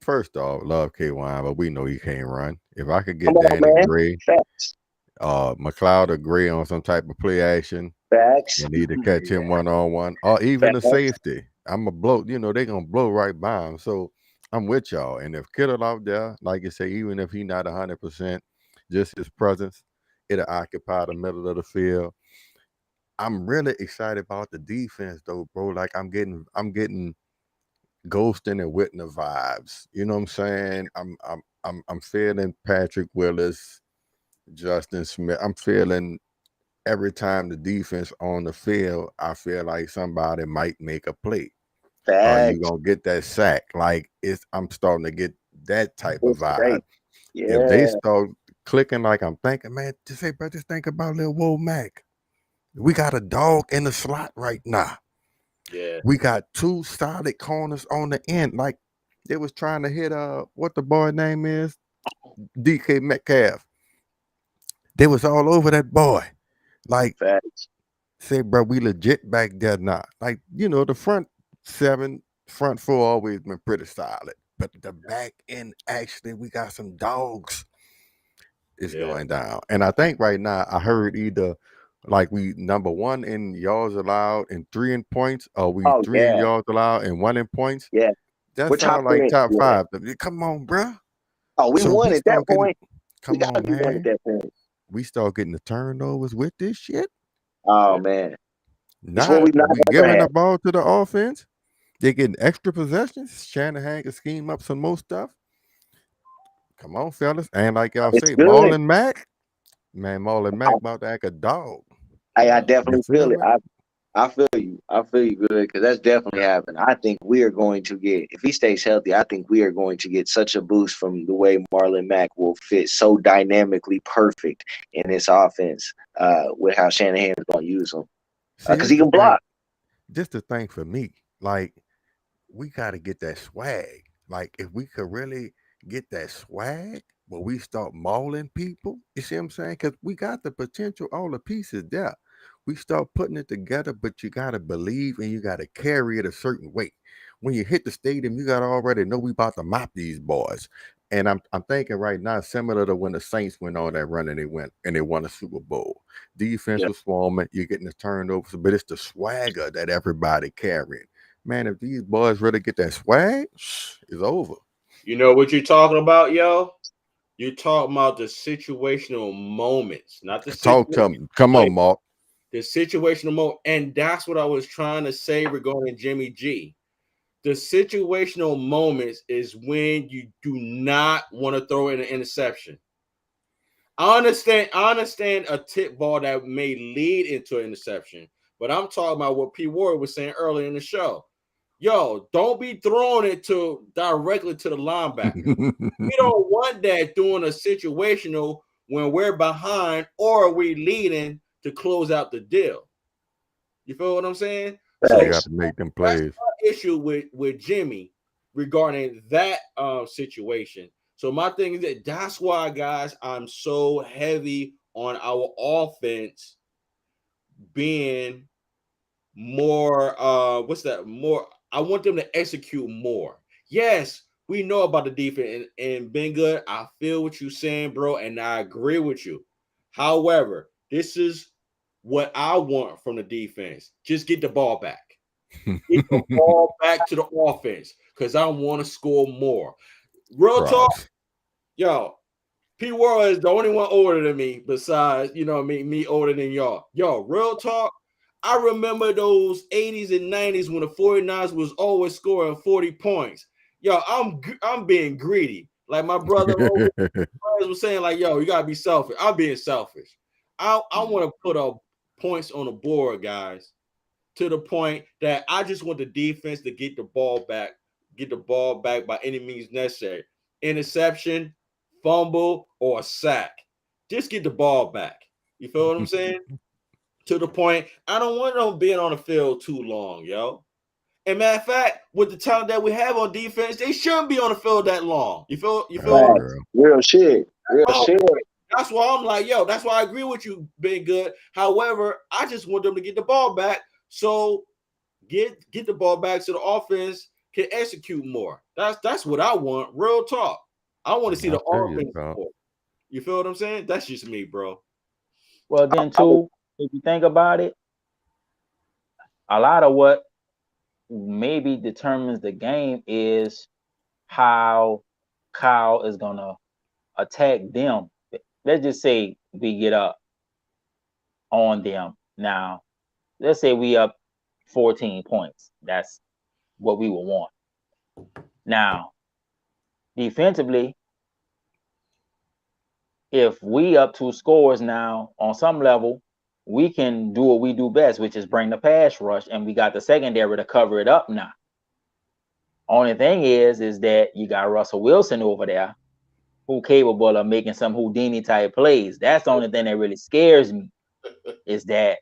first off, love K-Wan, but we know he can't run. If I could get Danny Gray, McLeod or Gray on some type of play action, you need to catch him one-on-one, or even a safety. I'm a blow, they're going to blow right by him. So I'm with y'all. And if Kittle out there, like you say, even if he's not 100%, just his presence It'll occupy the middle of the field. I'm really excited about the defense though, bro. Like I'm getting Ghosting and Whitner vibes. You know what I'm saying? I'm feeling Patrick Willis, Justin Smith. I'm feeling every time the defense on the field, I feel like somebody might make a play. You Facts. gonna get that sack. Like I'm starting to get that type of It's vibe. great. If they Yeah. start clicking like I'm thinking, man, just say, bro, just think about little Womack. We got a dog in the slot right now. Yeah. We got two solid corners on the end. Like they was trying to hit what the boy name is, DK Metcalf. They was all over that boy. Like Facts. say, bro, we legit back there now. Like the front seven, front four always been pretty solid, but the back end actually we got some dogs. It's Yeah. going down, and I think right now I heard either like we number one in yards allowed and 3 in points, or we Oh 3 in yeah. yards allowed and 1 in points. Yeah. That We're top sound like three. top Yeah. five. Come on, bruh. Oh, we So won we at that start getting. point. We Come gotta on, be one at man. that point. We start getting the turnovers with this shit. Oh man. It's what Now we've not we ever giving had. the ball to the offense. They getting extra possessions. Shanahan can scheme up some more stuff. Come on, fellas. And like y'all It's say, good. Marlon Mack. Man, Marlon Mack about to act a dog. I Yeah. You definitely feel feel it. me? I feel you. I feel you good because that's definitely happened. I think we are going to get, if he stays healthy, I think we are going to get such a boost from the way Marlon Mack will fit so dynamically perfect in this offense with how Shanahan is going to use him See, because he can block. Just the thing for me, like we got to get that swag. Like if we could really get that swag, where we start mauling people, you see what I'm saying? Because we got the potential, all the pieces there. We start putting it together, but you got to believe and you got to carry it a certain way. When you hit the stadium, you got to already know we about to mop these boys. And I'm thinking right now, similar to when the Saints went on that run and they won a Super Bowl. Defense Yeah. was swarming, you're getting the turnovers, but it's the swagger that everybody carrying. Man, if these boys really get that swag, it's over. You know what you're talking about, yo? You're talking about the situational moments, not the Talk to situation. me. Come on, Mark. The situational moment, and that's what I was trying to say regarding Jimmy G. The situational moments is when you do not want to throw in an interception. I understand a tip ball that may lead into an interception, but I'm talking about what P. Ward was saying earlier in the show. Yo, don't be throwing it directly to the linebacker. We don't want that doing a situational when we're behind or we leading to close out the deal. You feel what I'm saying? So They got to make them that's plays. my issue with Jimmy regarding that situation. So my thing is that's why, guys, I'm so heavy on our offense being more more I want them to execute more. Yes, we know about the defense and being good. I feel what you're saying, bro, and I agree with you. However, this is what I want from the defense. Just get the ball back. Get the ball back to the offense because I want to score more. Real talk, Props. yo. P. World is the only one older than me, besides, me older than y'all. Yo, real talk. I remember those 80s and 90s when the 49ers was always scoring 40 points. Yo, I'm being greedy. Like my brother was saying, like, yo, you gotta be selfish. I'm being selfish. I want to put up points on the board, guys, to the point that I just want the defense to get the ball back by any means necessary. Interception, fumble, or a sack. Just get the ball back. You feel what I'm saying? To the point, I don't want them being on the field too long, yo. And matter of fact, with the talent that we have on defense, they shouldn't be on the field that long. You feel? That's Facts. real. Real shit. Real Oh, shit. that's why I'm like, yo, that's why I agree with you, being good. However, I just want them to get the ball back. So get the ball back so the offense can execute more. That's what I want. Real talk. I want to see I the feel you, offense Pop. more. You feel what I'm saying? That's just me, bro. Well, then too, if you think about it, a lot of what maybe determines the game is how Kyle is gonna attack them let's just say we get up on them now. Let's say we up 14 points. That's what we would want. Now, defensively, if we up 2 scores now on some level, we can do what we do best, which is bring the pass rush, and we got the secondary to cover it up now. Only thing is that you got Russell Wilson over there who capable of making some Houdini type plays. That's the only thing that really scares me is that,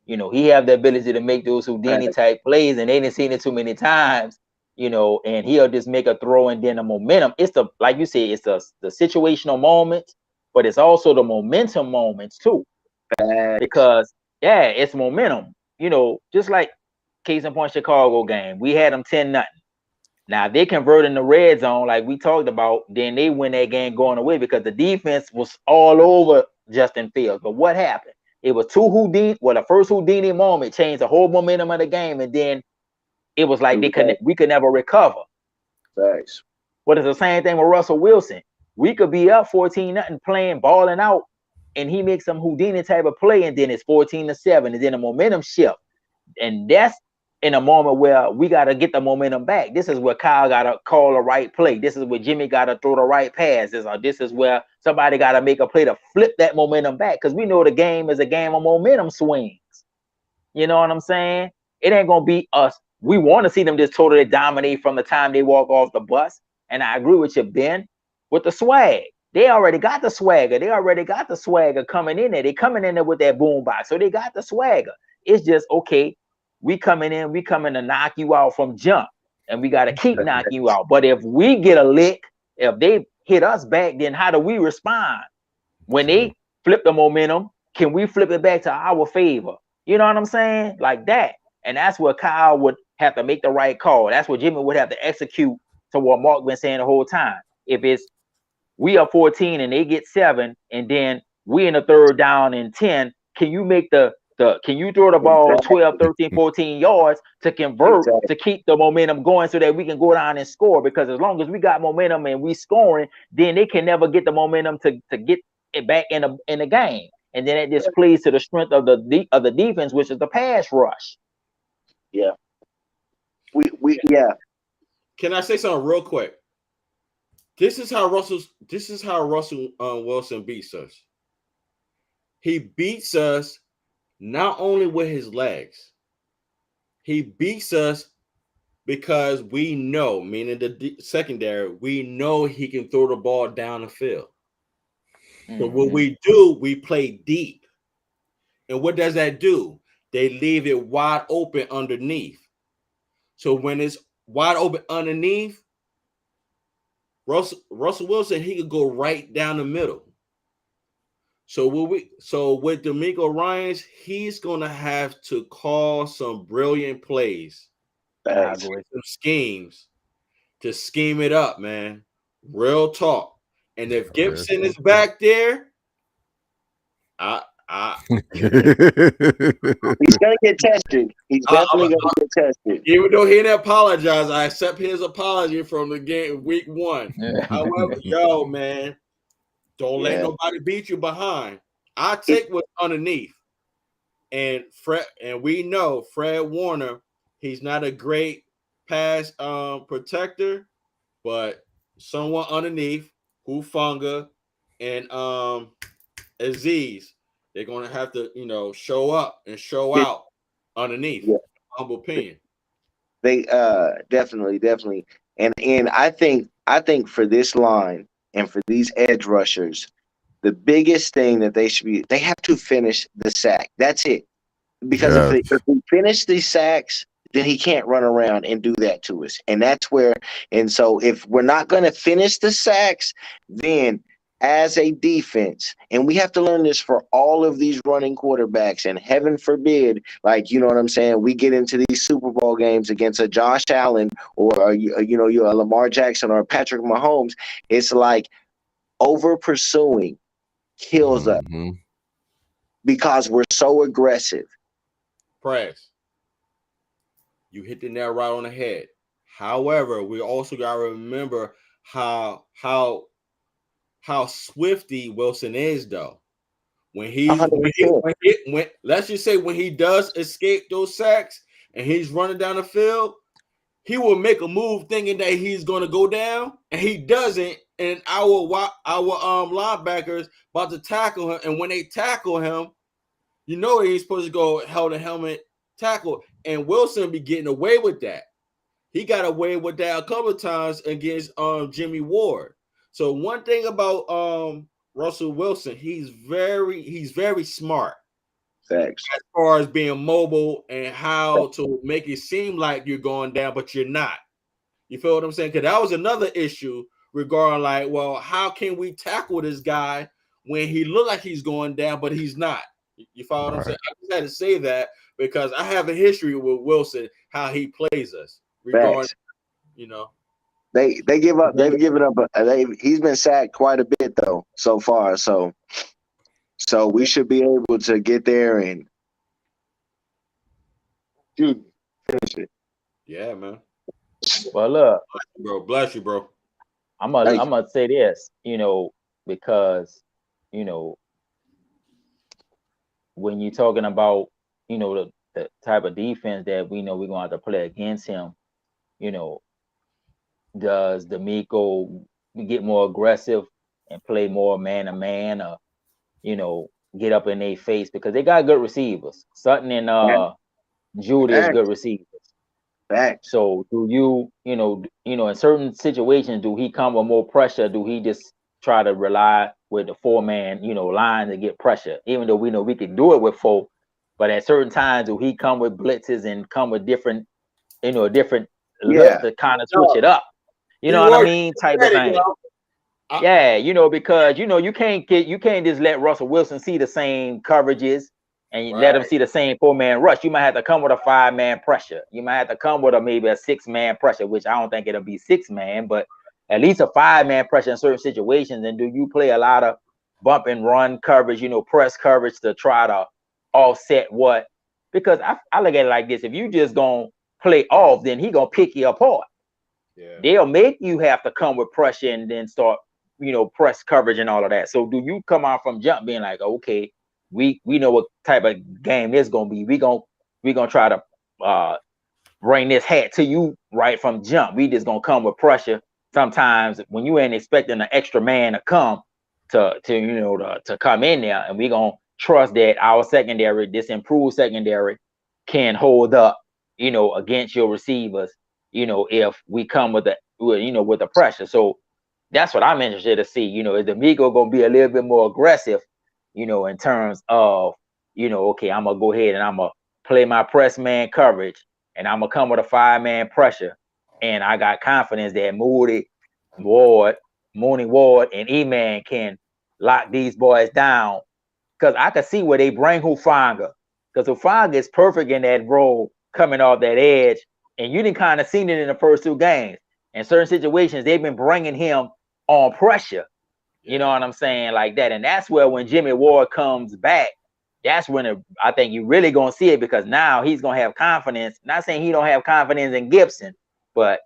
you know, he have the ability to make those Houdini type plays, and they didn't seen it too many times, you know, and he'll just make a throw and then the momentum. It's the, like you said, it's the situational moments, but it's also the momentum moments too. Because yeah, it's momentum. You know, just like case in point Chicago game, we had them 10-0. Now they convert in the red zone, like we talked about, then they win that game going away because the defense was all over Justin Fields. But what happened? It was two Houdini. Well, the first Houdini moment changed the whole momentum of the game, and then it was like we could never recover. Thanks. But it's the same thing with Russell Wilson. We could be up 14-0 playing, balling out, and he makes some Houdini type of play, and then it's 14-7, and then the momentum shift. And that's in a moment where we got to get the momentum back. This is where Kyle got to call the right play. This is where Jimmy got to throw the right pass. This is where somebody got to make a play to flip that momentum back, because we know the game is a game of momentum swings. You know what I'm saying? It ain't going to be us. We want to see them just totally dominate from the time they walk off the bus. And I agree with you, Ben, with the swag. They already got the swagger. They already got the swagger coming in there. They coming in there with that boombox. So they got the swagger. It's just, okay, we coming to knock you out from jump. And we got to keep knocking you out. But if we get a lick, if they hit us back, then how do we respond? When they flip the momentum, can we flip it back to our favor? You know what I'm saying? Like that. And that's where Kyle would have to make the right call. That's what Jimmy would have to execute to what Mark been saying the whole time. If it's we are 14 and they get 7, and then we in the 3rd down and 10, can you make can you throw the ball 12, 13, 14 yards to convert, to keep the momentum going so that we can go down and score? Because as long as we got momentum and we scoring, then they can never get the momentum to get it back in the game. And then it just plays to the strength of the defense, which is the pass rush. Yeah. Yeah. Can I say something real quick? This is how Russell Wilson beats us. He beats us not only with his legs. He beats us because we know, meaning the secondary, we know he can throw the ball down the field. Mm-hmm. So what we do, we play deep. And what does that do? They leave it wide open underneath. So when it's wide open underneath, Russell Wilson, he could go right down the middle. So with DeMeco Ryans, he's gonna have to call some brilliant plays, some schemes to scheme it up, man. Real talk. And if Gibson is back there, he's gonna get tested. He's definitely gonna get tested. Even though he didn't apologize, I accept his apology from the game week 1. However, yo, man, don't let nobody beat you behind. I take what's underneath. And we know Fred Warner, he's not a great pass protector, but someone underneath, Hufanga and Aziz, they're gonna have to, show up and show out underneath. Yeah. Humble opinion. They definitely. And I think for this line and for these edge rushers, the biggest thing that they have to finish the sack. That's it. Because if we finish these sacks, then he can't run around and do that to us. And that's where, and so if we're not going to finish the sacks, then as a defense, and we have to learn this for all of these running quarterbacks, and heaven forbid, like, you know what I'm saying, we get into these Super Bowl games against a Josh Allen or, you're a Lamar Jackson or a Patrick Mahomes, it's like over pursuing kills us because we're so aggressive. Press. You hit the nail right on the head. However, we also got to remember how how swifty Wilson is, though. When 100%. Let's just say when he does escape those sacks and he's running down the field, he will make a move thinking that he's going to go down, and he doesn't. And our linebackers about to tackle him, and when they tackle him, you know he's supposed to go held a helmet tackle, and Wilson be getting away with that. He got away with that a couple of times against Jimmy Ward. So one thing about Russell Wilson, he's very smart. Thanks. As far as being mobile and how to make it seem like you're going down, but you're not. You feel what I'm saying? Because that was another issue regarding, like, well, how can we tackle this guy when he look like he's going down, but he's not? You follow what I'm saying? I just had to say that because I have a history with Wilson, how he plays us. Regarding, you know, they give up. They've given up. He's been sacked quite a bit though so far. So we should be able to get there and finish it. Yeah, man. Well, look, bless you, bro. I'm gonna say this, you know, because you know when you're talking about, you know, the type of defense that we know we're gonna have to play against him, you know, does DeMeco get more aggressive and play more man to man, or, you know, get up in their face, because they got good receivers. Sutton and Judy is good receivers. So do you know, in certain situations, do he come with more pressure? Do he just try to rely with the 4-man, you know, line to get pressure? Even though we know we can do it with 4, but at certain times, do he come with blitzes and come with different, you know, different look to kind of switch it up? You know what I mean? Type of thing. Yeah, you know, because you know you can't just let Russell Wilson see the same coverages and let him see the same 4-man rush. You might have to come with a 5-man pressure. You might have to come with maybe a 6-man pressure, which I don't think it'll be 6-man, but at least a 5-man pressure in certain situations. And do you play a lot of bump and run coverage, you know, press coverage to try to offset what? Because I look at it like this: if you just gonna play off, then he gonna pick you apart. Yeah. They'll make you have to come with pressure and then start, you know, press coverage and all of that. So do you come out from jump being like, okay, we know what type of game this gonna be. We gonna try to bring this hat to you right from jump. We just gonna come with pressure. Sometimes when you ain't expecting an extra man to come to come in there, and we gonna trust that our secondary, this improved secondary, can hold up, you know, against your receivers, you know, if we come with the pressure. So that's what I'm interested to see. You know, is DeMeco gonna be a little bit more aggressive, you know, in terms of, you know, okay, I'm gonna go ahead and I'm gonna play my press man coverage, and I'm gonna come with a 5-man pressure, and I got confidence that Mooney Ward, and E-Man can lock these boys down, because I can see where they bring Hufanga, because Hufanga is perfect in that role coming off that edge, and you didn't kind of seen it in the first 2 games. In certain situations, they've been bringing him on pressure. You know what I'm saying? Like that. And that's where when Jimmy Ward comes back, that's when I think you really going to see it, because now he's going to have confidence. Not saying he don't have confidence in Gibson, but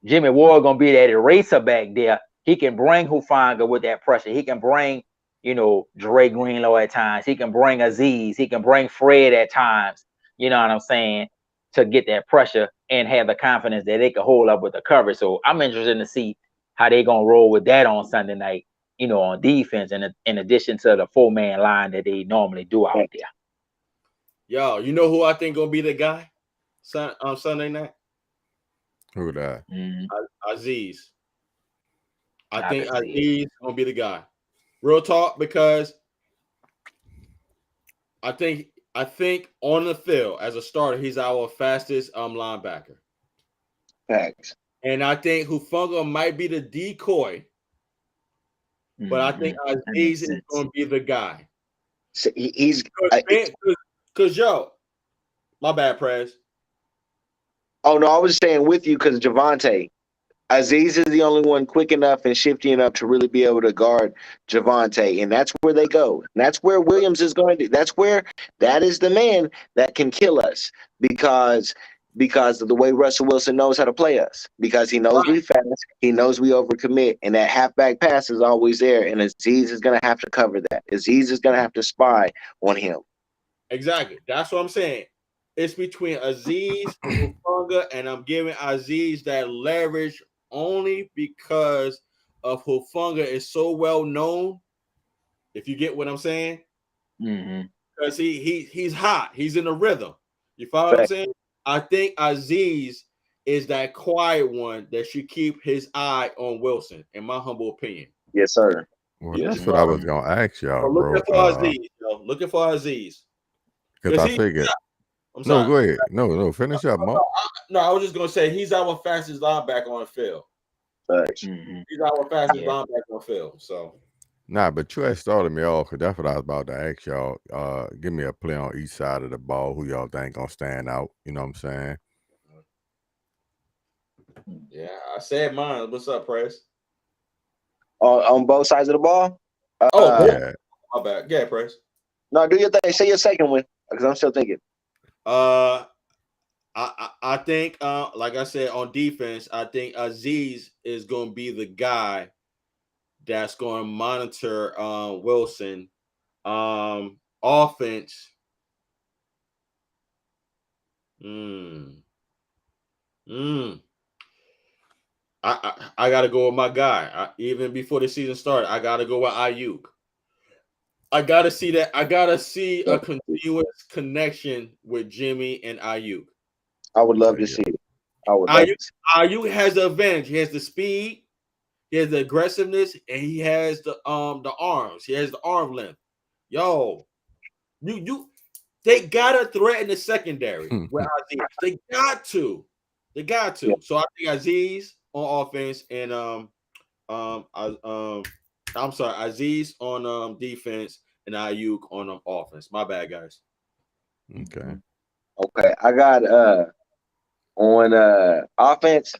Jimmy Ward going to be that eraser back there. He can bring Hufanga with that pressure. He can bring, you know, Dre Greenlaw at times. He can bring Aziz. He can bring Fred at times. You know what I'm saying? To get that pressure and have the confidence that they can hold up with the coverage. So I'm interested to see how they going to roll with that on Sunday night, you know, on defense, and in addition to the 4-man line that they normally do out there. Yo, you know who I think gonna be the guy on Sunday night? Who that? Aziz. I think Aziz gonna be the guy. Real talk, because I think on the field as a starter, he's our fastest linebacker. Thanks. And I think Hufanga might be the decoy, but I think Aziz is going to be the guy. So he's because yo, my bad, Prez. Oh no, I was saying with you because Javonte. Aziz is the only one quick enough and shifty enough to really be able to guard Javonte, and that's where they go. And that's where Williams is going to. That is the man that can kill us, because because of the way Russell Wilson knows how to play us. Because he knows we fast, he knows we overcommit, and that halfback pass is always there. And Azeez is going to have to cover that. Azeez is going to have to spy on him. Exactly. That's what I'm saying. It's between Azeez and Hufanga, and I'm giving Azeez that leverage only because of Hufanga is so well known. If you get what I'm saying, because he's hot, he's in the rhythm. You follow what I'm saying? I think Azeez is that quiet one that should keep his eye on Wilson, in my humble opinion. Yes, sir. Well, that's what I was gonna ask y'all, bro. Looking for Azeez, yo. Looking for Azeez. Because I figured. No, go ahead. No, finish up, Mo. No, I was just gonna say he's our fastest linebacker on the field. He's our fastest linebacker on the field. So. Nah, but you had started me off because that's what I was about to ask y'all. Give me a play on each side of the ball. Who y'all think gonna stand out? You know what I'm saying? Yeah, I said mine. What's up, Press? On both sides of the ball? Yeah. My bad. Yeah, Press. No, do your thing. Say your second one because I'm still thinking. I think, like I said, on defense, I think Azeez is going to be the guy that's going to monitor Wilson. Offense. I got to go with my guy. Even before the season started, I got to go with Ayuk. I got to see that. I got to see a continuous connection with Jimmy and Ayuk. I would love to see it. Ayuk has the advantage. He has the speed, he has the aggressiveness, and he has the arms. He has the arm length. Yo, they gotta threaten the secondary with Azeez. They got to. Yeah. So I think Azeez on offense and I'm sorry, Azeez on defense and Ayuk on offense. My bad, guys. Okay. I got on offense,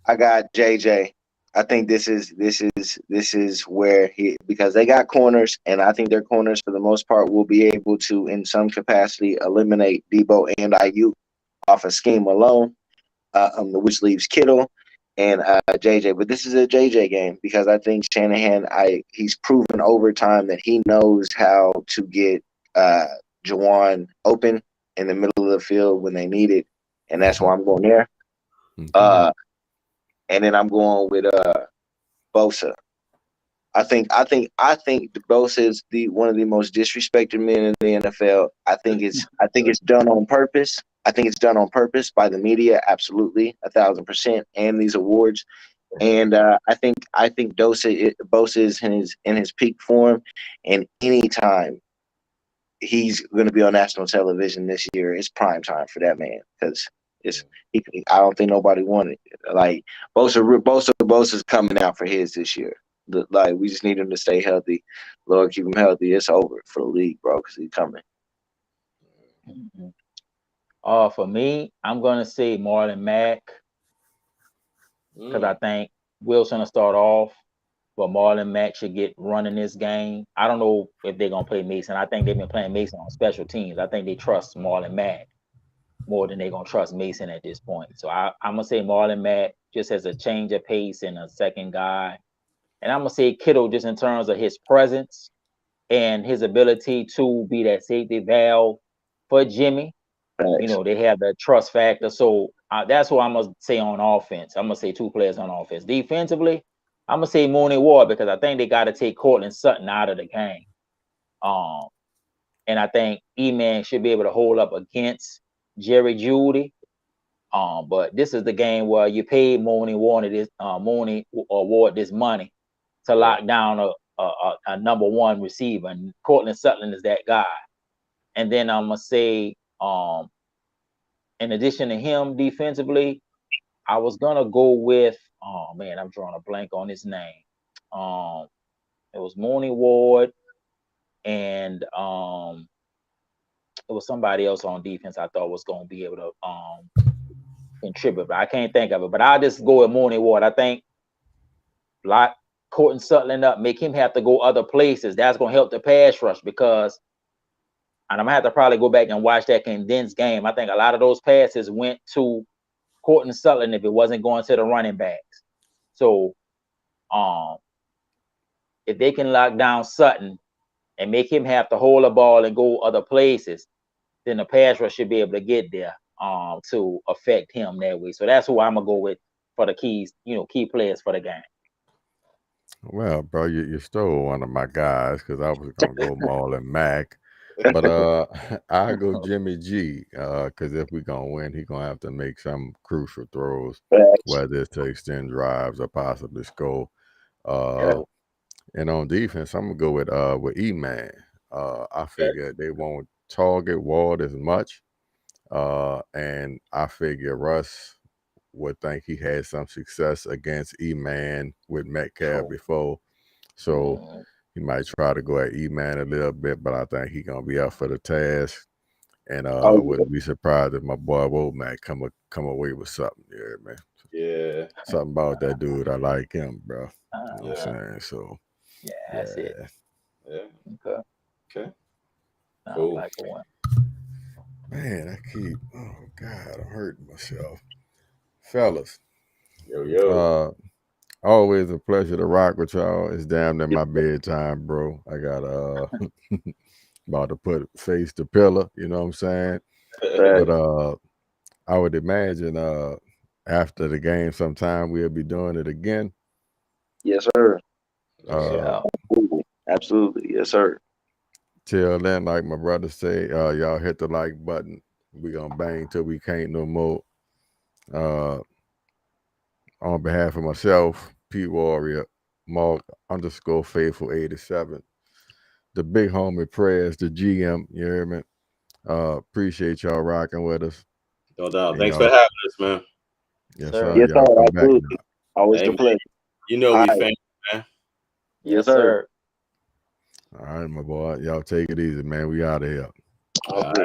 I got JJ. I think this is where because they got corners, and I think their corners for the most part will be able to, in some capacity, eliminate Debo and Ayuk off a scheme alone, which leaves Kittle and JJ. But this is a JJ game because I think Shanahan, he's proven over time that he knows how to get Juwan open in the middle of the field when they need it, and that's why I'm going there. And then I'm going with Bosa. I think Bosa is one of the most disrespected men in the NFL. I think it's done on purpose. I think it's done on purpose by the media, absolutely, 1,000%, and these awards. And I think Bosa is in his peak form, and anytime he's going to be on national television this year, it's prime time for that man because I don't think nobody wanted it. Like Bosa's coming out for his this year. Like we just need him to stay healthy. Lord, keep him healthy. It's over for the league, bro, because he's coming. For me, I'm gonna say Marlon Mack because I think Wilson will start off, but Marlon Mack should get running this game. I don't know if they're gonna play Mason. I think they've been playing Mason on special teams. I think they trust Marlon Mack more than they're gonna trust Mason at this point. So I'm gonna say Marlon Mack just as a change of pace and a second guy. And I'm gonna say Kittle just in terms of his presence and his ability to be that safety valve for Jimmy. You know, they have the trust factor. So that's what I'm gonna say on offense. I'm gonna say two players on offense. Defensively, I'm gonna say Mooney Ward because I think they got to take Cortland Sutton out of the game. And I think E-Man should be able to hold up against Jerry Jeudy. But this is the game where you pay Mooney Ward this money to lock down a number one receiver, and Cortland Sutton is that guy. And then I'm gonna say, in addition to him defensively, I was gonna go with I'm drawing a blank on his name. It was Mooney Ward, and it was somebody else on defense I thought was gonna be able to contribute, but I can't think of it. But I'll just go with Mooney Ward. I think lock Cortland Sutton up, make him have to go other places. That's gonna help the pass rush because and I'm gonna have to probably go back and watch that condensed game. I think a lot of those passes went to Courtland Sutton if it wasn't going to the running backs. So, if they can lock down Sutton and make him have to hold the ball and go other places, then the pass rush should be able to get there to affect him that way. So that's who I'm gonna go with for the keys, key players for the game. Well, bro, you stole one of my guys because I was gonna go Marlon Mack, but I go Jimmy G because if we're gonna win, he's gonna have to make some crucial throws, whether it's to extend drives or possibly score. And on defense, I'm gonna go with E-Man. I figure they won't target Ward as much, and I figure Russ would think he had some success against E-Man with Metcalf before. So he might try to go at E-Man a little bit, but I think he's going to be up for the task. And I wouldn't be surprised if my boy Womack come away with something there, man. Yeah. Something about that dude. I like him, bro. You know what I'm saying? So, that's it. Yeah. Okay. Cool. Like one. Man, oh, God, I'm hurting myself. Fellas. Yo. Always a pleasure to rock with y'all. It's damn near my bedtime, bro. I got about to put face to pillow, you know what I'm saying? But I would imagine after the game sometime we'll be doing it again. Yes, sir. Absolutely. Yes, sir. Till then, like my brother say, y'all hit the like button. We gonna bang till we can't no more. On behalf of myself, Pete Warrior, Mark _Faithful87, the big homie Prayers, the GM, you hear me? Appreciate y'all rocking with us. No doubt. Thanks for having us, man. Yes, sir. Yes, y'all come back now. Always a pleasure. You know we fans, man. Yes, sir. All right, my boy. Y'all take it easy, man. We out of here. All right.